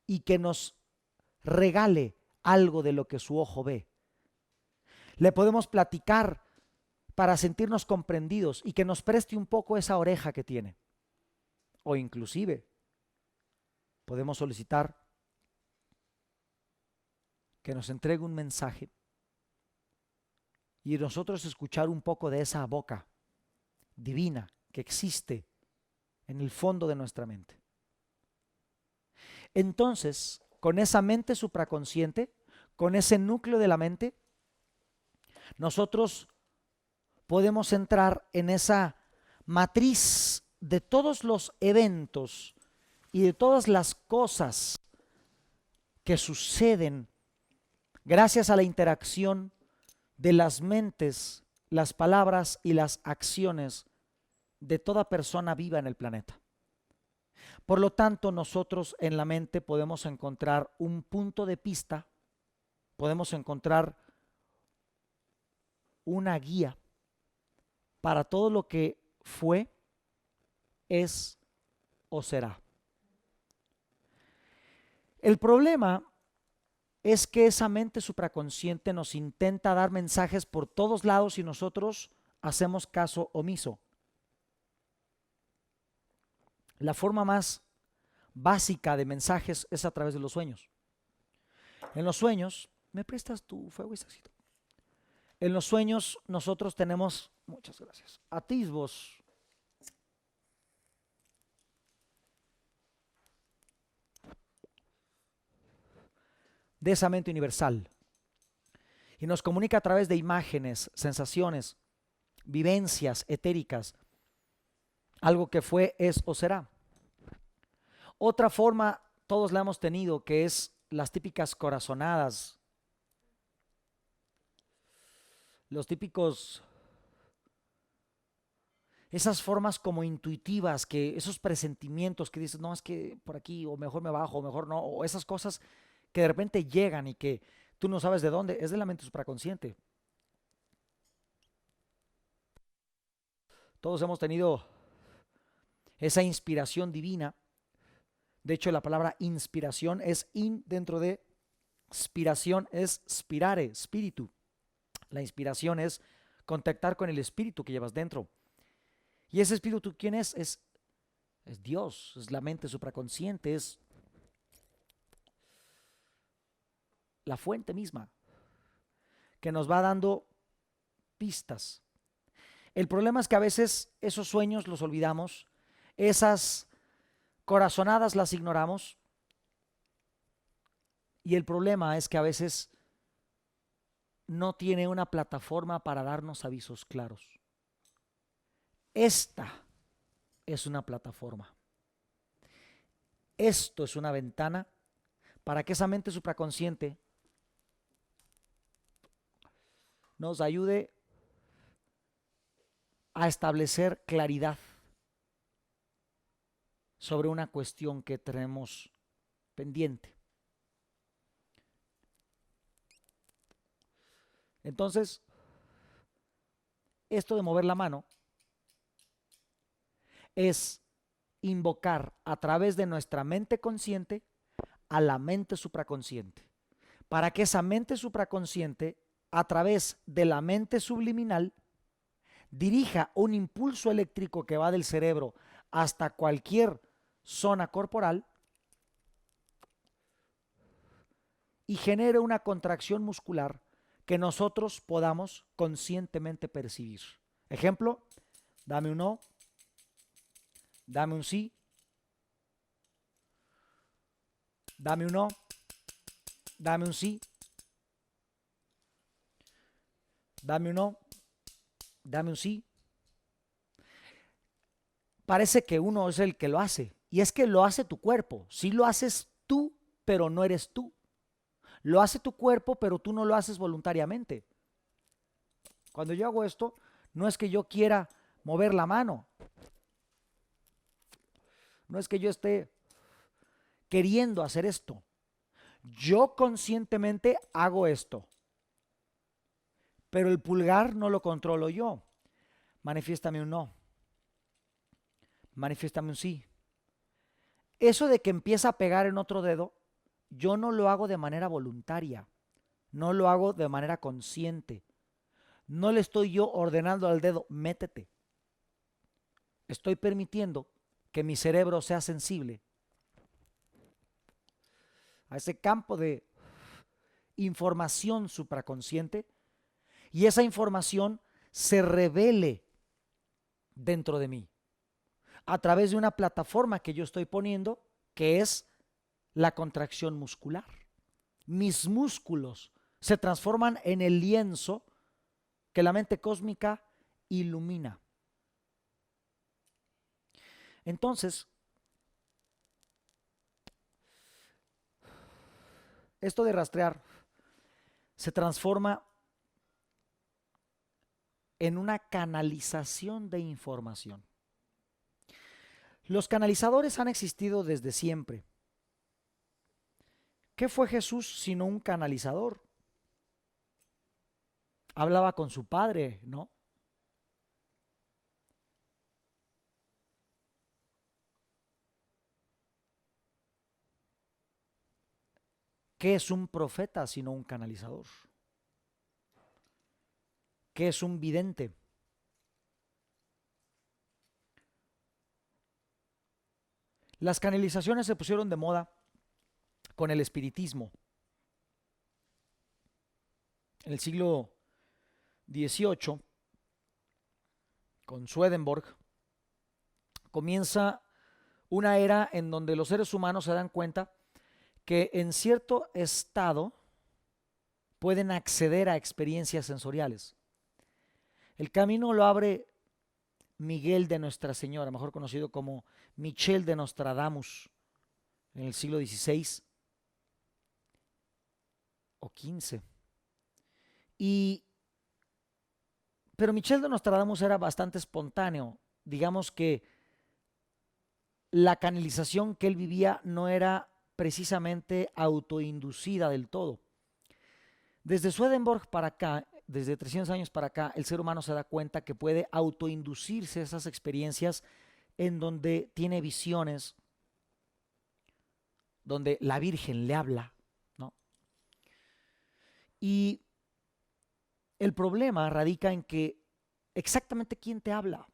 y que nos regale algo de lo que su ojo ve. Le podemos platicar para sentirnos comprendidos y que nos preste un poco esa oreja que tiene. O inclusive podemos solicitar que nos entregue un mensaje y nosotros escuchar un poco de esa boca divina que existe en el fondo de nuestra mente. Entonces, con esa mente supraconsciente, con ese núcleo de la mente, nosotros podemos entrar en esa matriz de todos los eventos y de todas las cosas que suceden gracias a la interacción de las mentes, las palabras y las acciones de toda persona viva en el planeta. Por lo tanto, nosotros en la mente podemos encontrar un punto de pista, podemos encontrar una guía para todo lo que fue, es o será. El problema es que esa mente supraconsciente nos intenta dar mensajes por todos lados y nosotros hacemos caso omiso. La forma más básica de mensajes es a través de los sueños. En los sueños, ¿me prestas tu fuego y sacito? En los sueños nosotros tenemos, muchas gracias, atisbos de esa mente universal y nos comunica a través de imágenes, sensaciones, vivencias etéricas, algo que fue, es o será. Otra forma, todos la hemos tenido, que es las típicas corazonadas, los típicos, esas formas como intuitivas, que esos presentimientos que dices, no, es que por aquí, o mejor me bajo, o mejor no, o esas cosas que de repente llegan y que tú no sabes de dónde, es de la mente supraconsciente. Todos hemos tenido esa inspiración divina. De hecho, la palabra inspiración es in dentro de spiración, es spirare, espíritu. La inspiración es contactar con el espíritu que llevas dentro. ¿Y ese espíritu quién es? Es Dios, es la mente supraconsciente, es la fuente misma que nos va dando pistas. El problema es que a veces esos sueños los olvidamos, esas corazonadas las ignoramos, y el problema es que a veces no tiene una plataforma para darnos avisos claros. Esta es una plataforma. Esto es una ventana para que esa mente supraconsciente nos ayude a establecer claridad sobre una cuestión que tenemos pendiente. Entonces, esto de mover la mano es invocar a través de nuestra mente consciente a la mente supraconsciente, para que esa mente supraconsciente, a través de la mente subliminal, dirija un impulso eléctrico que va del cerebro hasta cualquier zona corporal y genere una contracción muscular que nosotros podamos conscientemente percibir. Ejemplo, dame un no, dame un sí, dame un no, dame un sí, dame un no, dame un sí. Parece que uno es el que lo hace, y es que lo hace tu cuerpo. Sí lo haces tú, pero no eres tú. Lo hace tu cuerpo, pero tú no lo haces voluntariamente. Cuando yo hago esto, no es que yo quiera mover la mano, no es que yo esté queriendo hacer esto. Yo conscientemente hago esto, pero el pulgar no lo controlo yo. Manifiéstame un no, manifiéstame un sí. Eso de que empieza a pegar en otro dedo, yo no lo hago de manera voluntaria, no lo hago de manera consciente. No le estoy yo ordenando al dedo, métete. Estoy permitiendo que mi cerebro sea sensible a ese campo de información supraconsciente y esa información se revele dentro de mí a través de una plataforma que yo estoy poniendo, que es la contracción muscular. Mis músculos se transforman en el lienzo que la mente cósmica ilumina. Entonces, esto de rastrear se transforma en una canalización de información. Los canalizadores han existido desde siempre. ¿Qué fue Jesús sino un canalizador? Hablaba con su padre, ¿no? ¿Qué es un profeta sino un canalizador? ¿Qué es un vidente? Las canalizaciones se pusieron de moda con el espiritismo. En el siglo XVIII, con Swedenborg, comienza una era en donde los seres humanos se dan cuenta que en cierto estado pueden acceder a experiencias sensoriales. El camino lo abre Miguel de Nuestra Señora, mejor conocido como Michel de Nostradamus, en el siglo XVI o XV. Pero Michel de Nostradamus era bastante espontáneo. Digamos que la canalización que él vivía no era precisamente autoinducida del todo. Desde Swedenborg para acá, desde 300 años para acá, el ser humano se da cuenta que puede autoinducirse esas experiencias en donde tiene visiones, donde la Virgen le habla, ¿no? Y El problema radica en que exactamente quién te habla.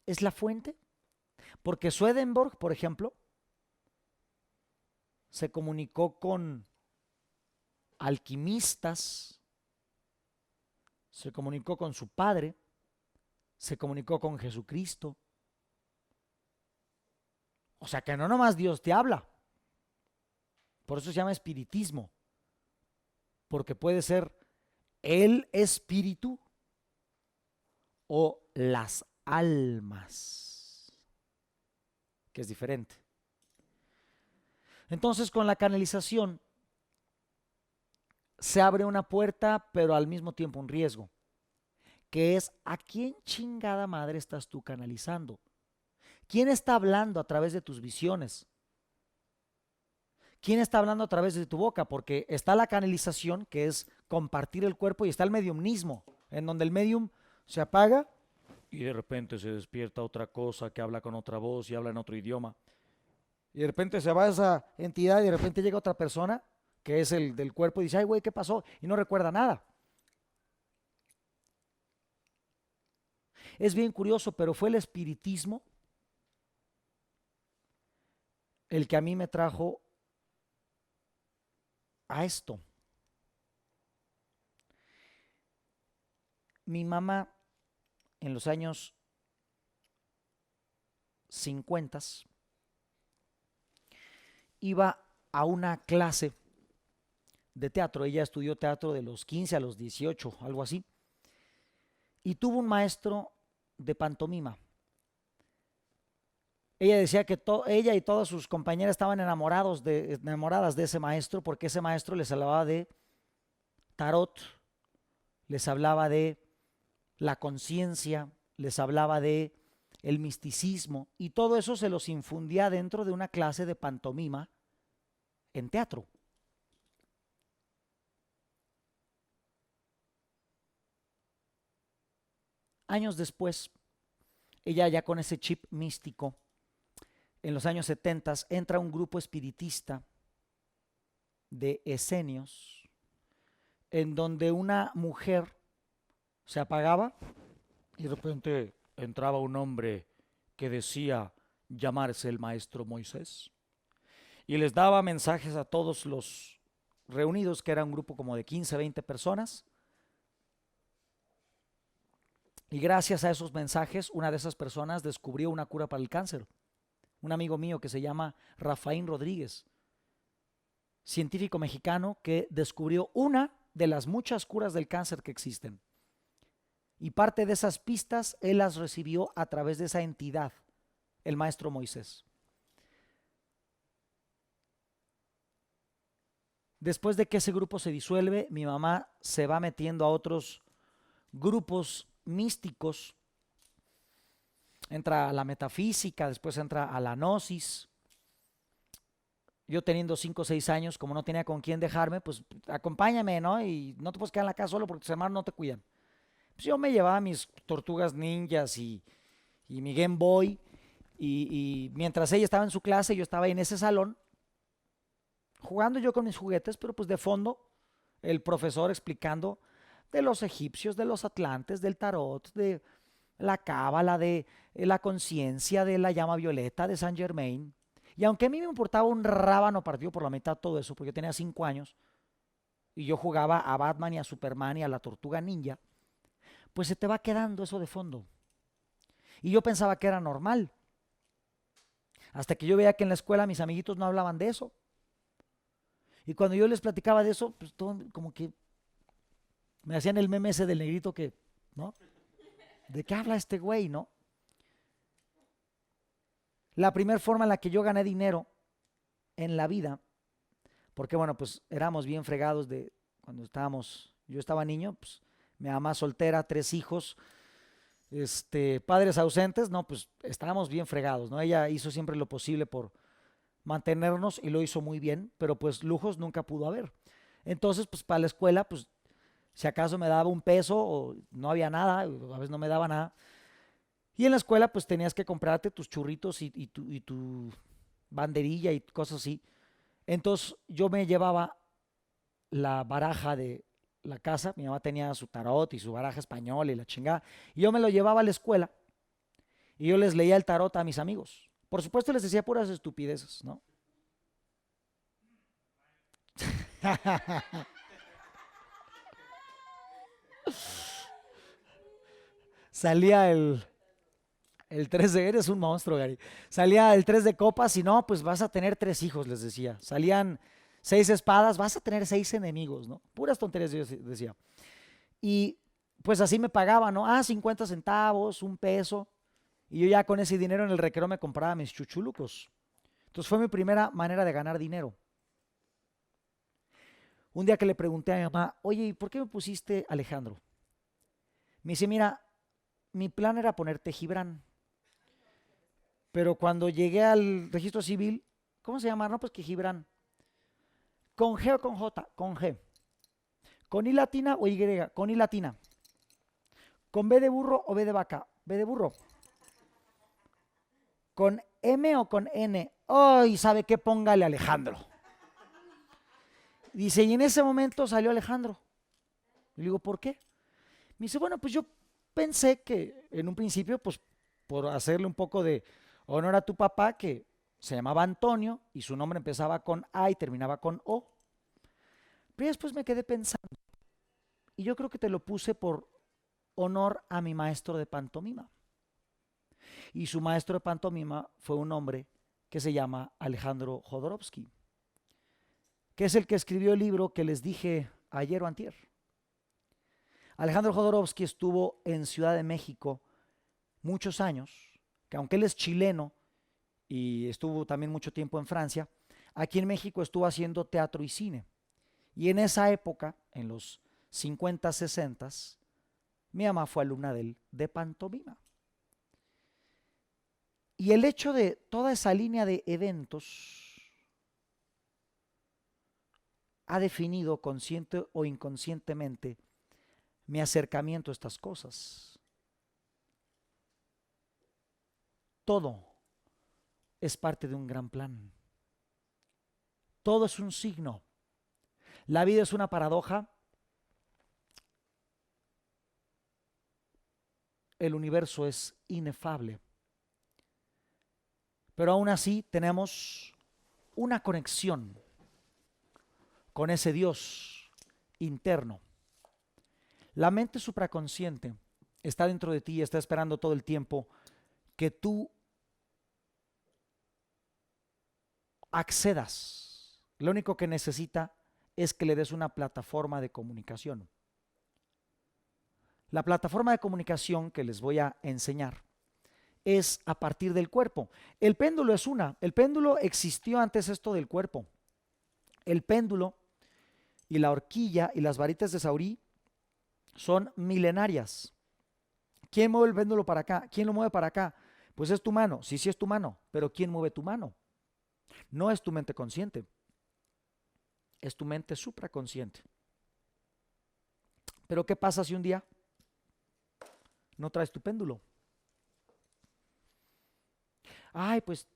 ¿Es la fuente? Porque Swedenborg, por ejemplo, se comunicó con alquimistas, se comunicó con su padre, se comunicó con Jesucristo. O sea que no nomás Dios te habla. Por eso se llama espiritismo. Porque puede ser el espíritu o las almas, que es diferente. Entonces con la canalización se abre una puerta, pero al mismo tiempo un riesgo, que es ¿a quién chingada madre estás tú canalizando? ¿Quién está hablando a través de tus visiones? ¿Quién está hablando a través de tu boca? Porque está la canalización, que es compartir el cuerpo, y está el mediumnismo, en donde el medium se apaga y de repente se despierta otra cosa que habla con otra voz y habla en otro idioma. Y de repente se va esa entidad y de repente llega otra persona, que es el del cuerpo, y dice, ay güey, ¿qué pasó? Y no recuerda nada. Es bien curioso, pero fue el espiritismo el que a mí me trajo a esto. Mi mamá en los años 50 iba a una clase de teatro. Ella estudió teatro de los 15 a los 18, algo así. Y tuvo un maestro de pantomima. Ella decía que ella y todas sus compañeras estaban enamoradas de ese maestro, porque ese maestro les hablaba de tarot, les hablaba de la conciencia, les hablaba de el misticismo, y todo eso se los infundía dentro de una clase de pantomima en teatro. Años después, ella ya con ese chip místico, en los años 70 entra un grupo espiritista de esenios, en donde una mujer se apagaba y de repente entraba un hombre que decía llamarse el maestro Moisés y les daba mensajes a todos los reunidos, que era un grupo como de 15, 20 personas. Y gracias a esos mensajes, una de esas personas descubrió una cura para el cáncer. Un amigo mío que se llama Rafaín Rodríguez, científico mexicano que descubrió una de las muchas curas del cáncer que existen. Y parte de esas pistas él las recibió a través de esa entidad, el maestro Moisés. Después de que ese grupo se disuelve, mi mamá se va metiendo a otros grupos místicos. Entra a la metafísica, después entra a la gnosis. Yo teniendo 5 o 6 años, como no tenía con quién dejarme, pues acompáñame, ¿no? Y no te puedes quedar en la casa solo porque tus hermanos no te cuidan. Pues yo me llevaba mis tortugas ninjas y mi Game Boy, y mientras ella estaba en su clase, yo estaba en ese salón jugando yo con mis juguetes, pero pues de fondo el profesor explicando de los egipcios, de los atlantes, del tarot, de la cábala, de la conciencia, de la llama violeta, de Saint Germain. Y aunque a mí me importaba un rábano partido por la mitad todo eso, porque yo tenía 5 años y yo jugaba a Batman y a Superman y a la Tortuga Ninja, pues se te va quedando eso de fondo. Y yo pensaba que era normal, hasta que yo veía que en la escuela mis amiguitos no hablaban de eso. Y cuando yo les platicaba de eso, pues todo como que me hacían el meme ese del negrito que, ¿no? ¿De qué habla este güey, no? La primera forma en la que yo gané dinero en la vida, porque bueno, pues éramos bien fregados de cuando yo estaba niño, pues mi mamá soltera, 3 hijos, padres ausentes, no, pues estábamos bien fregados, ¿no? Ella hizo siempre lo posible por mantenernos y lo hizo muy bien, pero pues lujos nunca pudo haber. Entonces, pues para la escuela, pues si acaso me daba un peso o no había nada, a veces no me daba nada. Y en la escuela pues tenías que comprarte tus churritos y tu banderilla y cosas así. Entonces yo me llevaba la baraja de la casa, mi mamá tenía su tarot y su baraja española y la chingada, y yo me lo llevaba a la escuela y yo les leía el tarot a mis amigos. Por supuesto les decía puras estupideces, ¿no? Salía el 3 de, eres un monstruo, Gary. Salía el 3 de copas y no, pues vas a tener 3 hijos, les decía. Salían 6 espadas, vas a tener 6 enemigos, ¿no? Puras tonterías, yo decía. Y pues así me pagaba, ¿no? 50 centavos, un peso. Y yo ya con ese dinero en el recreo me compraba mis chuchulucos. Entonces fue mi primera manera de ganar dinero. Un día que le pregunté a mi mamá, oye, ¿y por qué me pusiste Alejandro? Me dice, mira, mi plan era ponerte Gibran. Pero cuando llegué al registro civil, ¿cómo se llama? No, pues que Gibran. ¿Con G o con J? Con G. ¿Con I latina o Y? Con I latina. ¿Con B de burro o B de vaca? B de burro. ¿Con M o con N? ¡Ay! ¿Sabe qué? Póngale Alejandro. Dice, y en ese momento salió Alejandro. Le digo, ¿por qué? Me dice, bueno, pues yo pensé que en un principio, pues por hacerle un poco de honor a tu papá, que se llamaba Antonio y su nombre empezaba con A y terminaba con O. Pero después me quedé pensando, y yo creo que te lo puse por honor a mi maestro de pantomima. Y su maestro de pantomima fue un hombre que se llama Alejandro Jodorowsky, que es el que escribió el libro que les dije ayer o antier. Alejandro Jodorowsky estuvo en Ciudad de México muchos años, que aunque él es chileno y estuvo también mucho tiempo en Francia, aquí en México estuvo haciendo teatro y cine. Y en esa época, en los 50, 60, mi mamá fue alumna de él de pantomima. Y el hecho de toda esa línea de eventos ha definido consciente o inconscientemente mi acercamiento a estas cosas. Todo es parte de un gran plan. Todo es un signo. La vida es una paradoja. El universo es inefable. Pero aún así tenemos una conexión con ese Dios interno. La mente supraconsciente está dentro de ti y está esperando todo el tiempo que tú accedas. Lo único que necesita es que le des una plataforma de comunicación. La plataforma de comunicación que les voy a enseñar es a partir del cuerpo. El péndulo es una. El péndulo existió antes esto del cuerpo. El péndulo y la horquilla y las varitas de Saurí son milenarias. ¿Quién mueve el péndulo para acá? ¿Quién lo mueve para acá? Pues es tu mano. Sí, sí es tu mano. Pero ¿quién mueve tu mano? No es tu mente consciente. Es tu mente supraconsciente. Pero ¿qué pasa si un día no traes tu péndulo? Ay, pues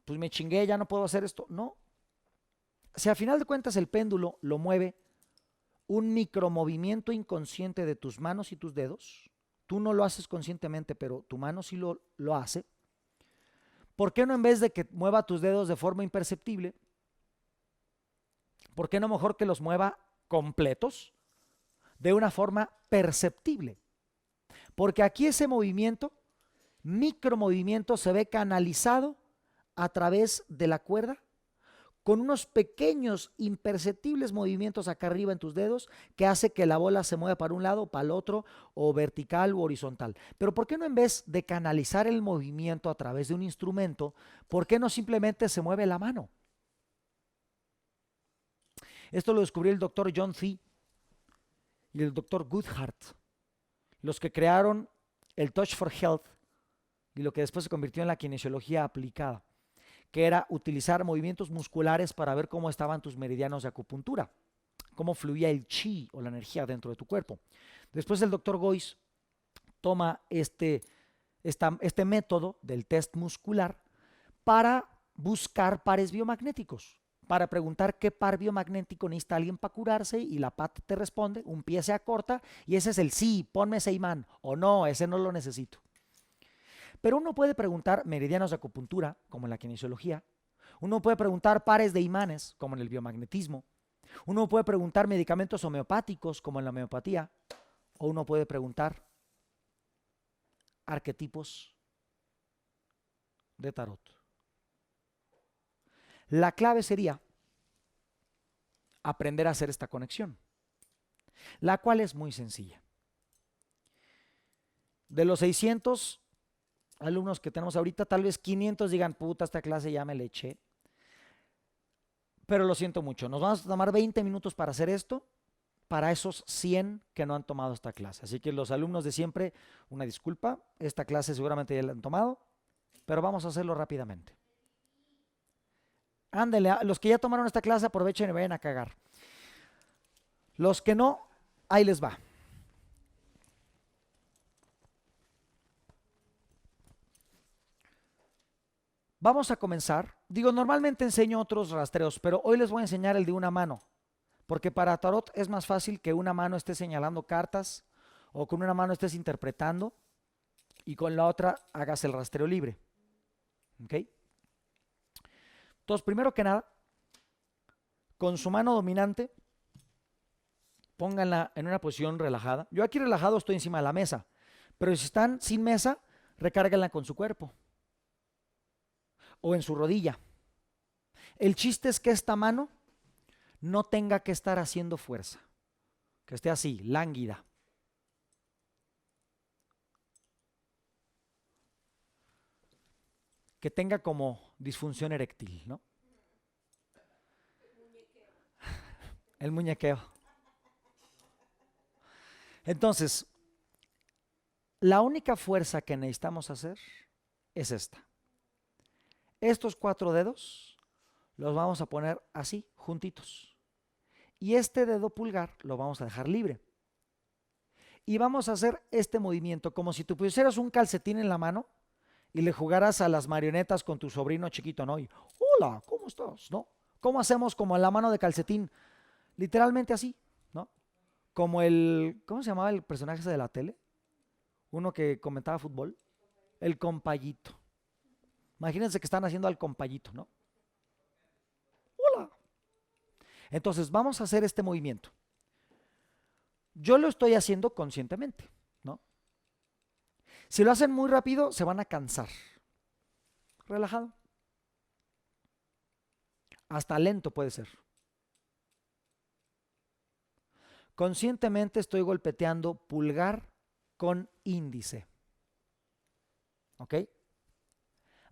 me chingué, ya no puedo hacer esto. No. Si al final de cuentas el péndulo lo mueve un micromovimiento inconsciente de tus manos y tus dedos, tú no lo haces conscientemente, pero tu mano sí lo hace, ¿por qué no en vez de que mueva tus dedos de forma imperceptible, por qué no mejor que los mueva completos de una forma perceptible? Porque aquí ese movimiento, micromovimiento, se ve canalizado a través de la cuerda con unos pequeños imperceptibles movimientos acá arriba en tus dedos que hace que la bola se mueva para un lado, para el otro, o vertical o horizontal. Pero ¿por qué no en vez de canalizar el movimiento a través de un instrumento, por qué no simplemente se mueve la mano? Esto lo descubrió el doctor John Thie y el doctor Goodhart, los que crearon el Touch for Health y lo que después se convirtió en la kinesiología aplicada, que era utilizar movimientos musculares para ver cómo estaban tus meridianos de acupuntura, cómo fluía el chi o la energía dentro de tu cuerpo. Después el doctor Goiz toma este método del test muscular para buscar pares biomagnéticos. para preguntar qué par biomagnético necesita alguien para curarse y la PAT te responde, un pie se acorta y ese es el sí, ponme ese imán o no, ese no lo necesito. Pero uno puede preguntar meridianos de acupuntura, como en la kinesiología. Uno puede preguntar pares de imanes, como en el biomagnetismo. Uno puede preguntar medicamentos homeopáticos, como en la homeopatía. O uno puede preguntar arquetipos de tarot. La clave sería aprender a hacer esta conexión, la cual es muy sencilla. De los 600 alumnos que tenemos ahorita, tal vez 500 digan, puta, esta clase ya me la eché. Pero lo siento mucho, nos vamos a tomar 20 minutos para hacer esto, para esos 100 que no han tomado esta clase. Así que los alumnos de siempre, una disculpa, esta clase seguramente ya la han tomado, pero vamos a hacerlo rápidamente. Ándele, los que ya tomaron esta clase aprovechen y vayan a cagar. Los que no, ahí les va. Vamos a comenzar. Digo, normalmente enseño otros rastreos, pero hoy les voy a enseñar el de una mano, porque para tarot es más fácil que una mano esté señalando cartas o con una mano estés interpretando y con la otra hagas el rastreo libre. ¿Ok? Entonces, primero que nada, con su mano dominante, pónganla en una posición relajada. Yo aquí relajado estoy encima de la mesa, pero si están sin mesa, recárguenla con su cuerpo o en su rodilla. El chiste es que esta mano no tenga que estar haciendo fuerza, que esté así, lánguida. Que tenga como disfunción eréctil, ¿no? El muñequeo. Entonces, la única fuerza que necesitamos hacer es esta. Estos 4 dedos los vamos a poner así, juntitos. Y este dedo pulgar lo vamos a dejar libre. Y vamos a hacer este movimiento como si tú pusieras un calcetín en la mano y le jugaras a las marionetas con tu sobrino chiquito, ¿no? Y, hola, ¿cómo estás? ¿No? ¿Cómo hacemos como en la mano de calcetín? Literalmente así, ¿no? Como el, ¿cómo se llamaba el personaje ese de la tele? Uno que comentaba fútbol. El compayito. Imagínense que están haciendo al compayito, ¿no? Hola. Entonces vamos a hacer este movimiento. Yo lo estoy haciendo conscientemente, ¿no? Si lo hacen muy rápido, se van a cansar. Relajado. Hasta lento puede ser. Conscientemente estoy golpeteando pulgar con índice. ¿Ok?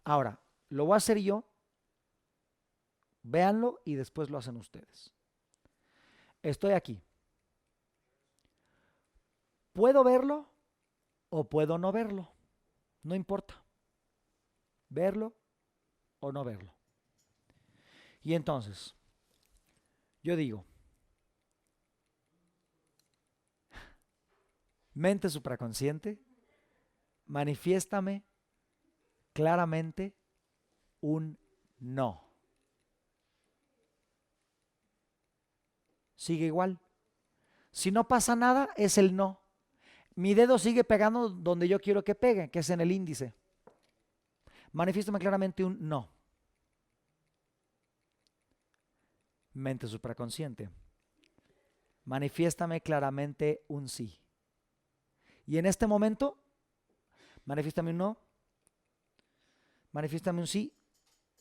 Ahora, lo voy a hacer yo. Véanlo y después lo hacen ustedes. Estoy aquí. ¿Puedo verlo o puedo no verlo? No importa. Verlo o no verlo. Y entonces, yo digo, mente supraconsciente, manifiéstame claramente un no. Sigue igual. Si no pasa nada, es el no. Mi dedo sigue pegando donde yo quiero que pegue, que es en el índice. Manifiéstame claramente un no. Mente supraconsciente. Manifiéstame claramente un sí. Y en este momento, manifiéstame un no. Manifiéstame un sí.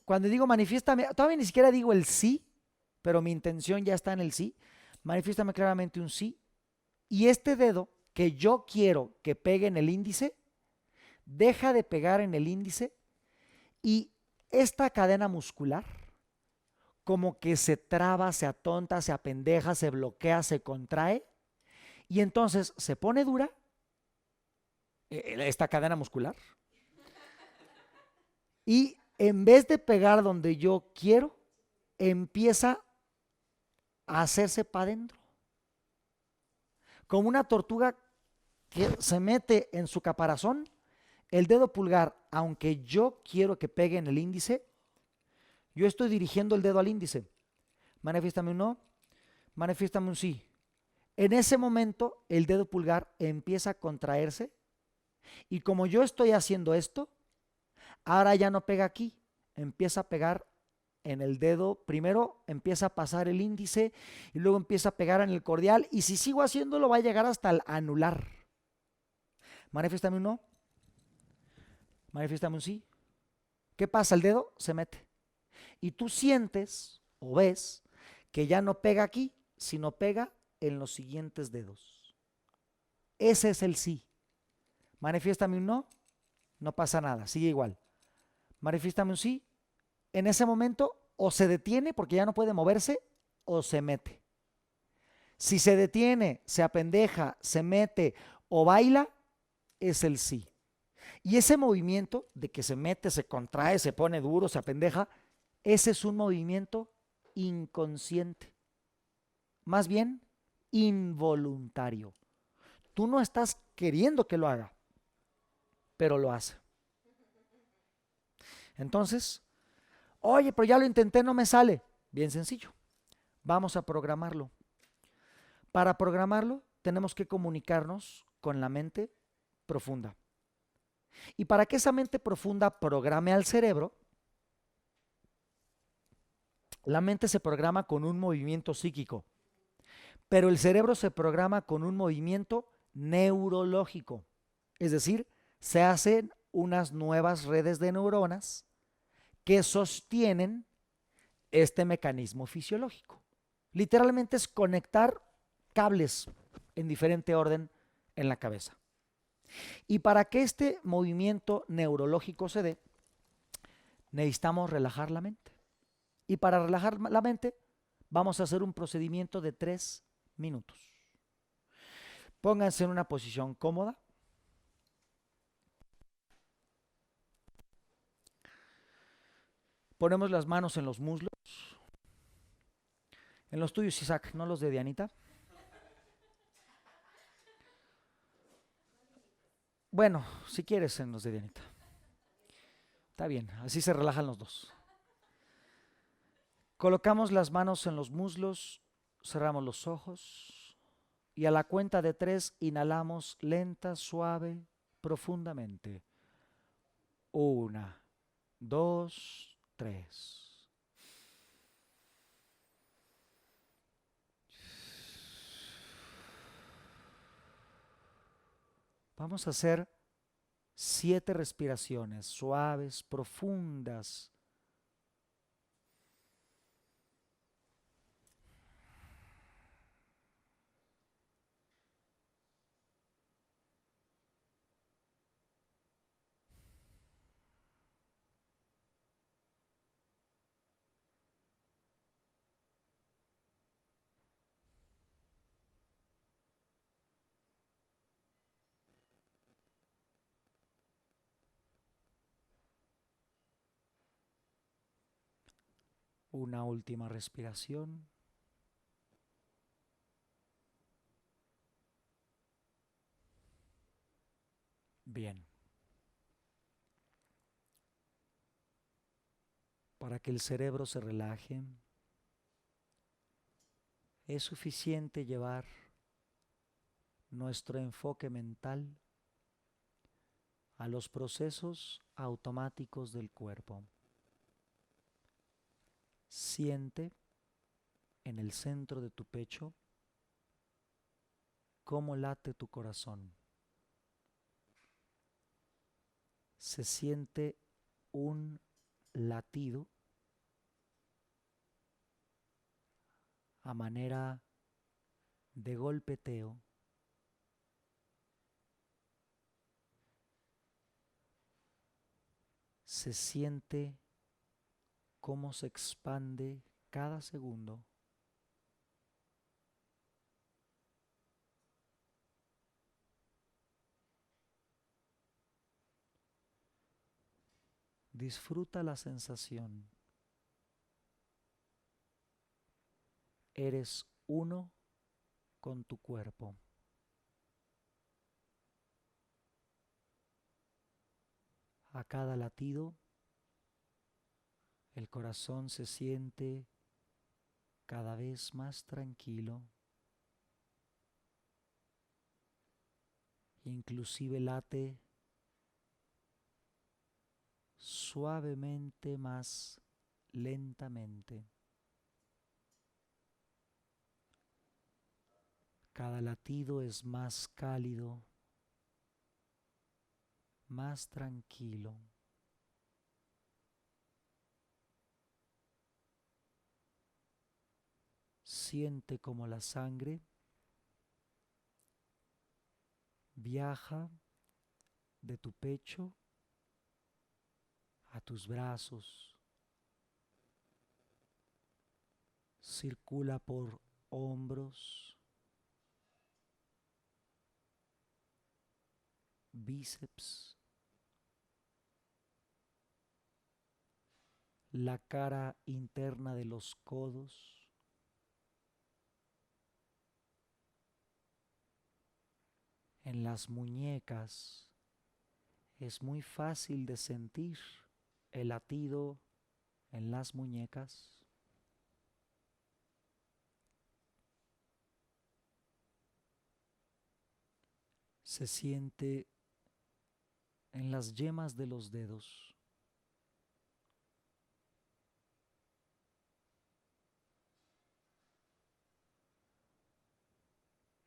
Cuando digo manifiéstame, todavía ni siquiera digo el sí, pero mi intención ya está en el sí. Manifiéstame claramente un sí. Y este dedo que yo quiero que pegue en el índice, deja de pegar en el índice y esta cadena muscular como que se traba, se atonta, se apendeja, se bloquea, se contrae y entonces se pone dura esta cadena muscular y en vez de pegar donde yo quiero, empieza a hacerse para adentro. Como una tortuga que se mete en su caparazón, el dedo pulgar, aunque yo quiero que pegue en el índice, yo estoy dirigiendo el dedo al índice. Manifiéstame un no, manifiéstame un sí. En ese momento el dedo pulgar empieza a contraerse y como yo estoy haciendo esto, ahora ya no pega aquí, empieza a pegar en el dedo, primero empieza a pasar el índice y luego empieza a pegar en el cordial y si sigo haciéndolo va a llegar hasta el anular. Manifiéstame un no, manifiéstame un sí. ¿Qué pasa? El dedo se mete y tú sientes o ves que ya no pega aquí, sino pega en los siguientes dedos. Ese es el sí. Manifiéstame un no, no pasa nada, sigue igual. Manifiéstame un sí, en ese momento o se detiene porque ya no puede moverse o se mete. Si se detiene, se apendeja, se mete o baila, es el sí. Y ese movimiento de que se mete, se contrae, se pone duro, se apendeja, ese es un movimiento inconsciente. Más bien involuntario. Tú no estás queriendo que lo haga, pero lo hace. Entonces, oye, pero ya lo intenté, no me sale. Bien sencillo. Vamos a programarlo. Para programarlo, tenemos que comunicarnos con la mente profunda. Y para que esa mente profunda programe al cerebro, la mente se programa con un movimiento psíquico, pero el cerebro se programa con un movimiento neurológico. Es decir, se hacen unas nuevas redes de neuronas que sostienen este mecanismo fisiológico. Literalmente es conectar cables en diferente orden en la cabeza. Y para que este movimiento neurológico se dé, necesitamos relajar la mente. Y para relajar la mente, vamos a hacer un procedimiento de 3 minutos. Pónganse en una posición cómoda. Ponemos las manos en los muslos. En los tuyos, Isaac, no los de Dianita. Bueno, si quieres en los de Dianita. Está bien, así se relajan los dos. Colocamos las manos en los muslos, cerramos los ojos y a la cuenta de 3 inhalamos lenta, suave, profundamente. 1, 2, 3. Vamos a hacer 7 respiraciones suaves, profundas. Una última respiración. Bien. Para que el cerebro se relaje, es suficiente llevar nuestro enfoque mental a los procesos automáticos del cuerpo. Siente en el centro de tu pecho cómo late tu corazón. Se siente un latido a manera de golpeteo. Se siente cómo se expande cada segundo. Disfruta la sensación. Eres uno con tu cuerpo. A cada latido, el corazón se siente cada vez más tranquilo, inclusive late suavemente más lentamente. Cada latido es más cálido, más tranquilo. Siente como la sangre viaja de tu pecho a tus brazos, circula por hombros, bíceps, la cara interna de los codos, en las muñecas. Es muy fácil de sentir el latido en las muñecas. Se siente en las yemas de los dedos.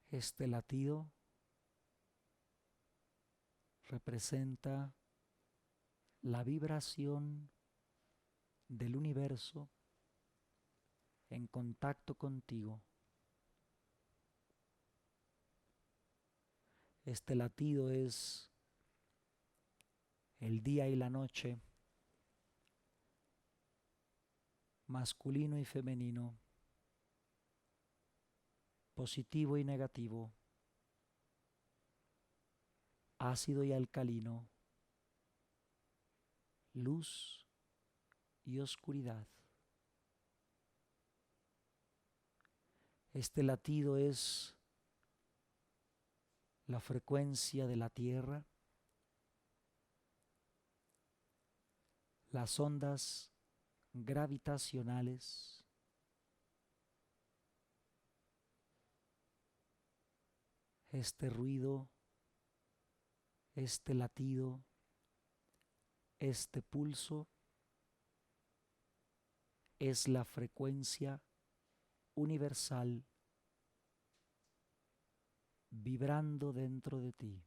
Este latido representa la vibración del universo en contacto contigo. Este latido es el día y la noche, masculino y femenino, positivo y negativo, ácido y alcalino, luz y oscuridad. Este latido es la frecuencia de la Tierra, las ondas gravitacionales, este ruido, este latido, este pulso es la frecuencia universal vibrando dentro de ti.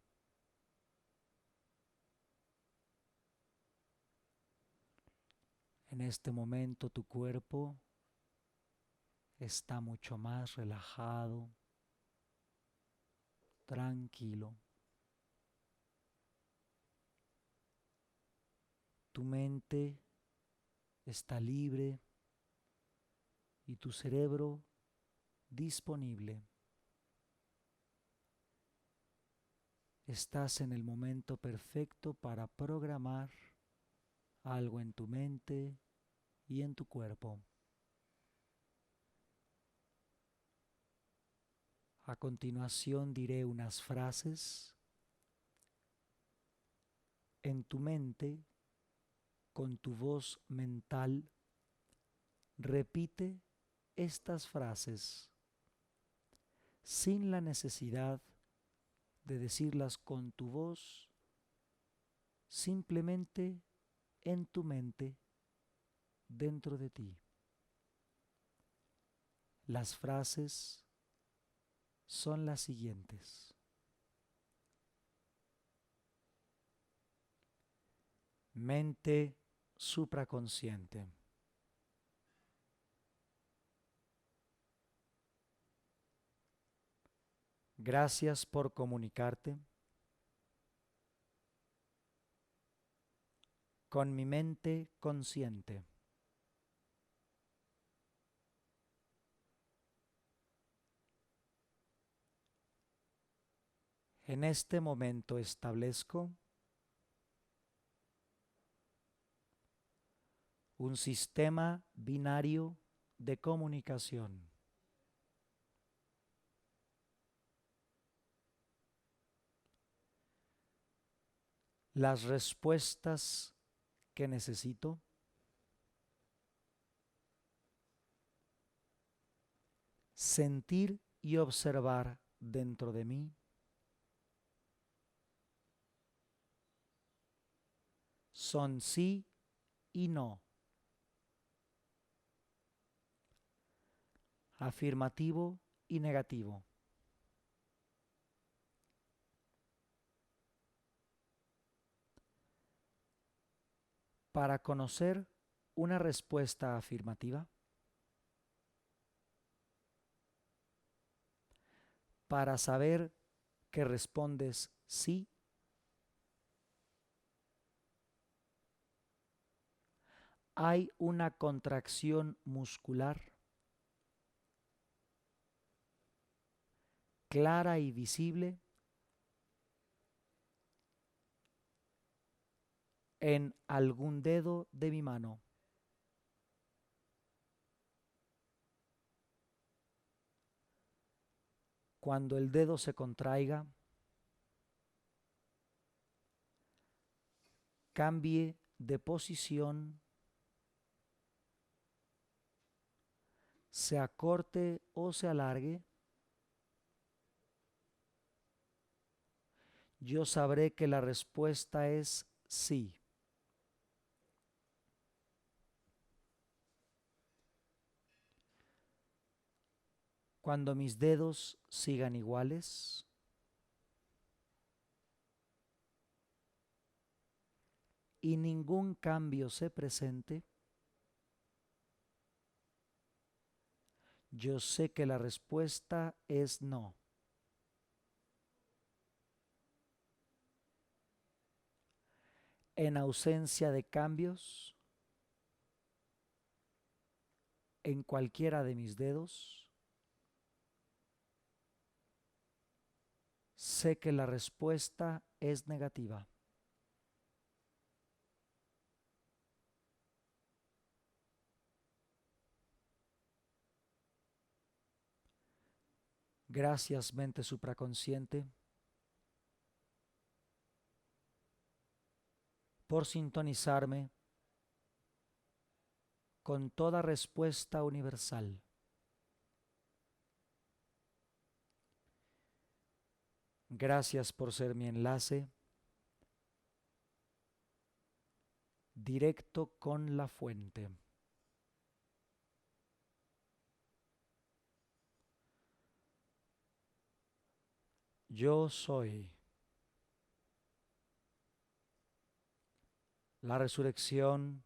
En este momento tu cuerpo está mucho más relajado, tranquilo. Tu mente está libre y tu cerebro disponible. Estás en el momento perfecto para programar algo en tu mente y en tu cuerpo. A continuación diré unas frases. En tu mente, con tu voz mental, repite estas frases sin la necesidad de decirlas con tu voz, simplemente en tu mente, dentro de ti. Las frases son las siguientes. Mente supraconsciente. Gracias por comunicarte con mi mente consciente. En este momento establezco un sistema binario de comunicación. Las respuestas que necesito sentir y observar dentro de mí son sí y no. Afirmativo y negativo. Para conocer una respuesta afirmativa, para saber que respondes sí, hay una contracción muscular clara y visible en algún dedo de mi mano. Cuando el dedo se contraiga, cambie de posición, se acorte o se alargue, yo sabré que la respuesta es sí. Cuando mis dedos sigan iguales, y ningún cambio se presente, yo sé que la respuesta es no. En ausencia de cambios en cualquiera de mis dedos, sé que la respuesta es negativa. Gracias, mente supraconsciente, por sintonizarme con toda respuesta universal. Gracias por ser mi enlace directo con la fuente. Yo soy la resurrección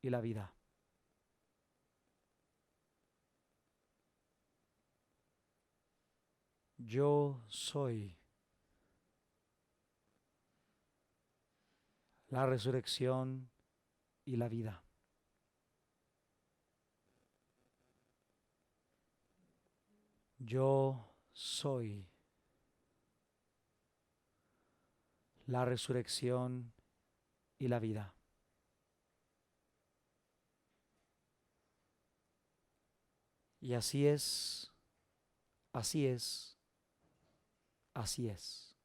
y la vida. Yo soy la resurrección y la vida. Yo soy la resurrección y la vida. Y así es, así es, así es.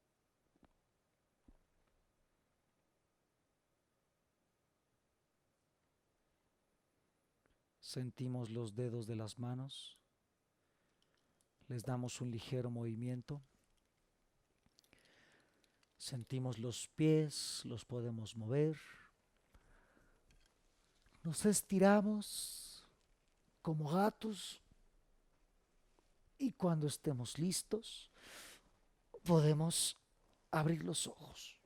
Sentimos los dedos de las manos, les damos un ligero movimiento. Sentimos los pies, los podemos mover. Nos estiramos como gatos y cuando estemos listos podemos abrir los ojos.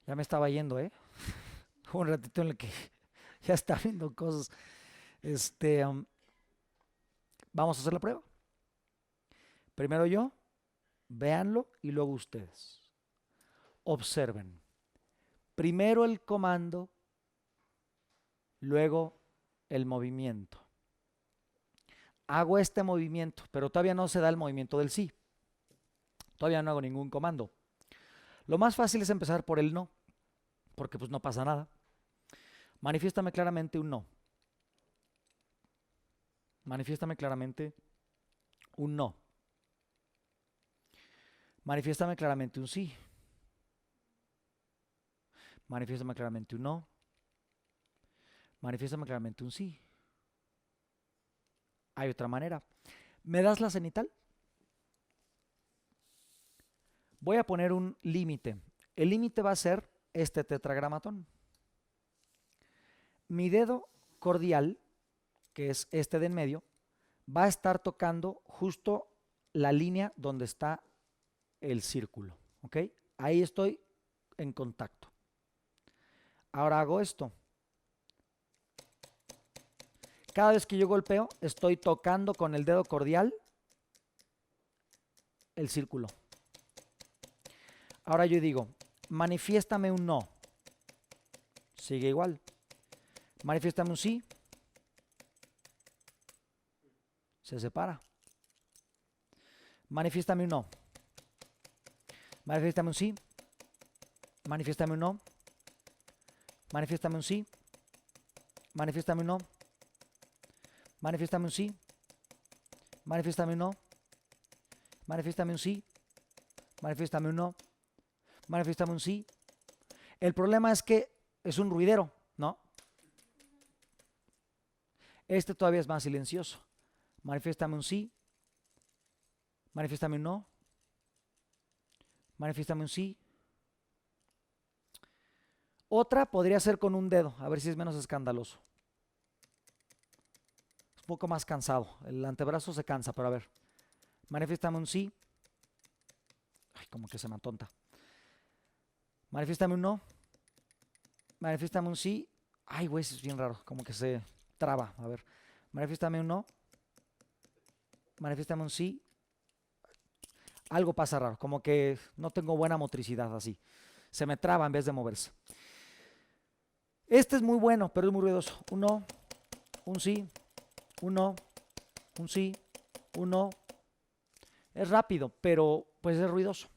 Ya me estaba yendo, ¿eh? Hubo un ratito en el que ya está viendo cosas. Vamos a hacer la prueba. Primero yo, véanlo y luego ustedes. Observen. Primero el comando, luego el movimiento. Hago este movimiento, pero todavía no se da el movimiento del sí. Todavía no hago ningún comando. Lo más fácil es empezar por el no, porque pues no pasa nada. Manifiéstame claramente un no. Manifiéstame claramente un no. Manifiéstame claramente un sí. Manifiéstame claramente un no. Manifiéstame claramente un sí. Hay otra manera. ¿Me das la cenital? Voy a poner un límite. El límite va a ser este tetragramatón. Mi dedo cordial, que es este de en medio, va a estar tocando justo la línea donde está el círculo. ¿Ok? Ahí estoy en contacto. Ahora hago esto. Cada vez que yo golpeo, estoy tocando con el dedo cordial el círculo. Ahora yo digo, manifiéstame un no. Sigue igual. Manifiéstame un sí. Se separa. Manifiéstame un no. Manifiéstame un sí. Manifiéstame un no. Manifiéstame un sí. Manifiéstame un no. Manifiéstame un sí. Manifiéstame un no. Manifiéstame un sí. Manifiéstame un no. Manifiéstame un sí. El problema es que es un ruidero, ¿no? Este todavía es más silencioso. Manifiéstame un sí. Manifiéstame un no. Manifiéstame un sí. Otra podría ser con un dedo, a ver si es menos escandaloso. Es un poco más cansado. El antebrazo se cansa, pero a ver. Manifiéstame un sí. Ay, como que se me atonta. Manifiéstame un no. Manifiéstame un sí. Ay, güey, es bien raro. Como que se traba. A ver. Manifiéstame un no. Manifiéstame un sí. Algo pasa raro. Como que no tengo buena motricidad así. Se me traba en vez de moverse. Este es muy bueno, pero es muy ruidoso. Un no. Un sí. Un no. Un sí. Un no. Es rápido, pero pues es ruidoso.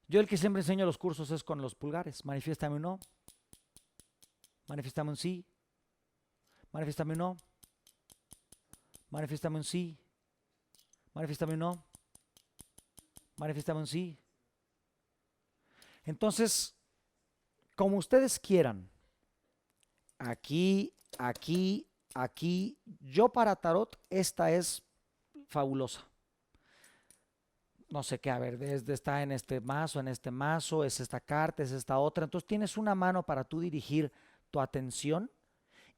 Yo el que siempre enseño los cursos es con los pulgares. Manifiéstame un no. Manifiéstame un sí. Manifiéstame un no. Manifiéstame un sí. Manifiéstame un no. Manifiéstame un sí. Entonces, como ustedes quieran, aquí, aquí, aquí, yo para tarot, esta es fabulosa. No sé qué, a ver, está en este mazo, es esta carta, es esta otra. Entonces tienes una mano para tú dirigir tu atención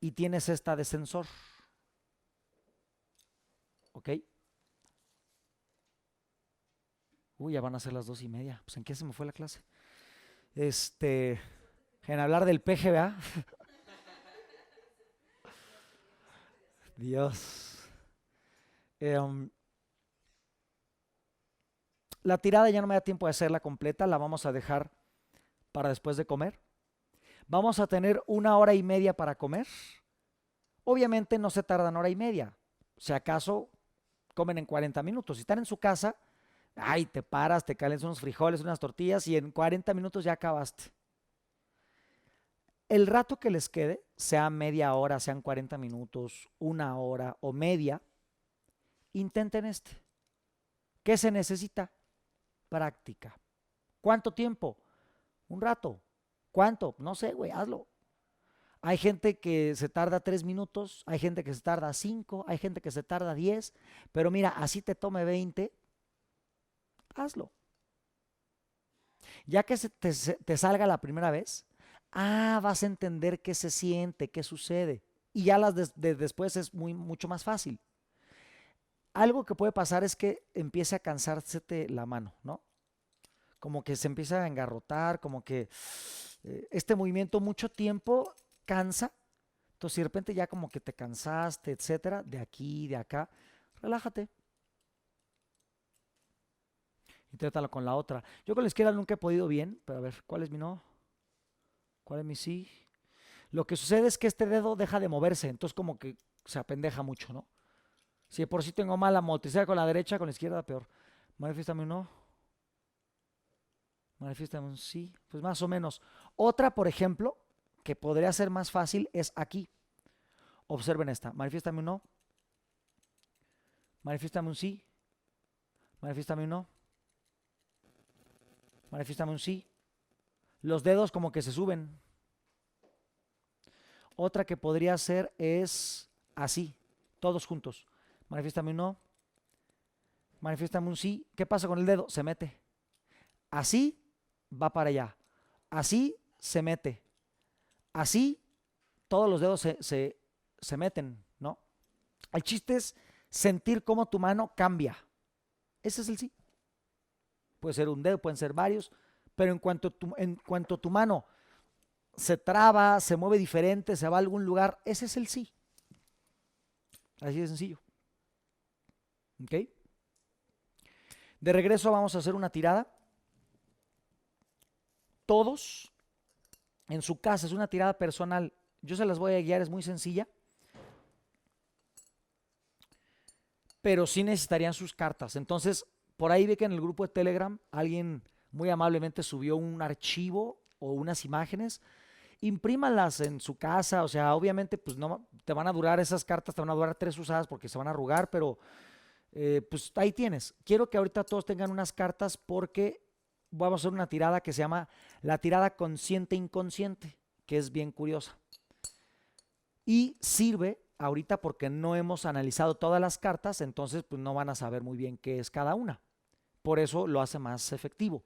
y tienes esta de sensor. ¿Ok? Uy, ya van a ser las 2:30. Pues ¿en qué se me fue la clase? En hablar del PGBA. Dios. La tirada ya no me da tiempo de hacerla completa, la vamos a dejar para después de comer. Vamos a tener 1 hora y media para comer. Obviamente no se tardan 1 hora y media. Si acaso comen en 40 minutos. Si están en su casa, ay, te paras, te calientas unos frijoles, unas tortillas y en 40 minutos ya acabaste. El rato que les quede, sea media hora, sean 40 minutos, 1 hora o media, intenten este. ¿Qué se necesita? Práctica. ¿Cuánto tiempo? Un rato. ¿Cuánto? No sé, güey, hazlo. Hay gente que se tarda 3 minutos, hay gente que se tarda 5, hay gente que se tarda 10, pero mira, así te tome 20, hazlo. Ya que te salga la primera vez, vas a entender qué se siente, qué sucede. Y ya después es mucho más fácil. Algo que puede pasar es que empiece a cansársete la mano, ¿no? Como que se empieza a engarrotar, como que este movimiento mucho tiempo cansa. Entonces, si de repente ya como que te cansaste, etcétera, de aquí, de acá, relájate. Inténtalo con la otra. Yo con la izquierda nunca he podido bien, pero a ver, ¿cuál es mi no? ¿Cuál es mi sí? Lo que sucede es que este dedo deja de moverse, entonces como que se apendeja mucho, ¿no? Si de por sí tengo mala motricidad con la derecha, con la izquierda peor. Manifiéstame un no. Manifiéstame un sí. Pues más o menos. Otra, por ejemplo, que podría ser más fácil es aquí. Observen esta. Manifiéstame un no. Manifiéstame un sí. Manifiéstame un no. Manifiéstame un sí. Los dedos como que se suben. Otra que podría ser es así, todos juntos. Manifiéstame un no, manifiéstame un sí. ¿Qué pasa con el dedo? Se mete. Así va para allá. Así se mete. Así todos los dedos se meten, ¿no? El chiste es sentir cómo tu mano cambia. Ese es el sí. Puede ser un dedo, pueden ser varios, pero en cuanto tu mano se traba, se mueve diferente, se va a algún lugar, ese es el sí. Así de sencillo. ¿Ok? De regreso vamos a hacer una tirada. Todos en su casa, es una tirada personal. Yo se las voy a guiar, es muy sencilla. Pero sí necesitarían sus cartas. Entonces, por ahí ve que en el grupo de Telegram alguien muy amablemente subió un archivo o unas imágenes. Imprímalas en su casa, o sea, obviamente pues no te van a durar esas cartas, te van a durar 3 usadas porque se van a arrugar, pero pues ahí tienes. Quiero que ahorita todos tengan unas cartas porque vamos a hacer una tirada que se llama la tirada consciente inconsciente, que es bien curiosa. Y sirve ahorita porque no hemos analizado todas las cartas, entonces pues no van a saber muy bien qué es cada una. Por eso lo hace más efectivo.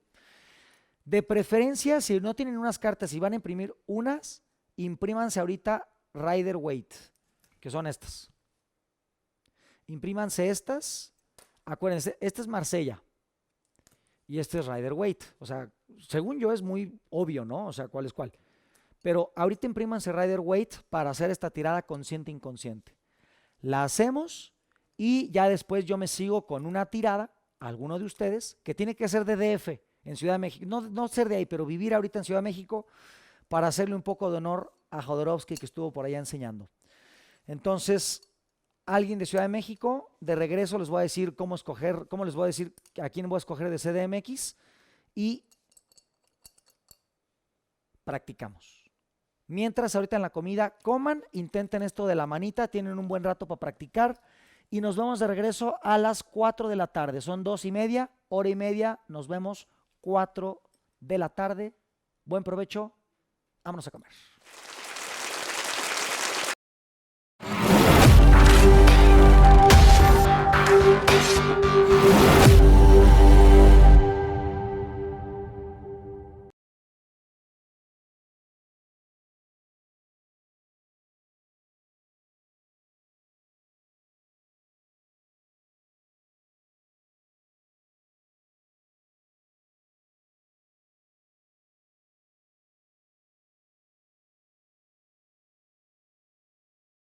De preferencia, si no tienen unas cartas y van a imprimir unas, imprímanse ahorita Rider Waite, que son estas. Imprímanse estas. Acuérdense, esta es Marsella y este es Rider Waite. O sea, según yo es muy obvio, ¿no? O sea, cuál es cuál. Pero ahorita imprímanse Rider Waite para hacer esta tirada consciente-inconsciente. La hacemos y ya después yo me sigo con una tirada, alguno de ustedes, que tiene que ser de DF, en Ciudad de México. No ser de ahí, pero vivir ahorita en Ciudad de México para hacerle un poco de honor a Jodorowsky que estuvo por allá enseñando. Entonces, alguien de Ciudad de México, de regreso les voy a decir cómo escoger, cómo les voy a decir a quién voy a escoger de CDMX y practicamos. Mientras ahorita en la comida coman, intenten esto de la manita, tienen un buen rato para practicar y nos vemos de regreso a las 4 de la tarde. Son 2:30, hora y media, nos vemos 4 de la tarde. Buen provecho, vámonos a comer.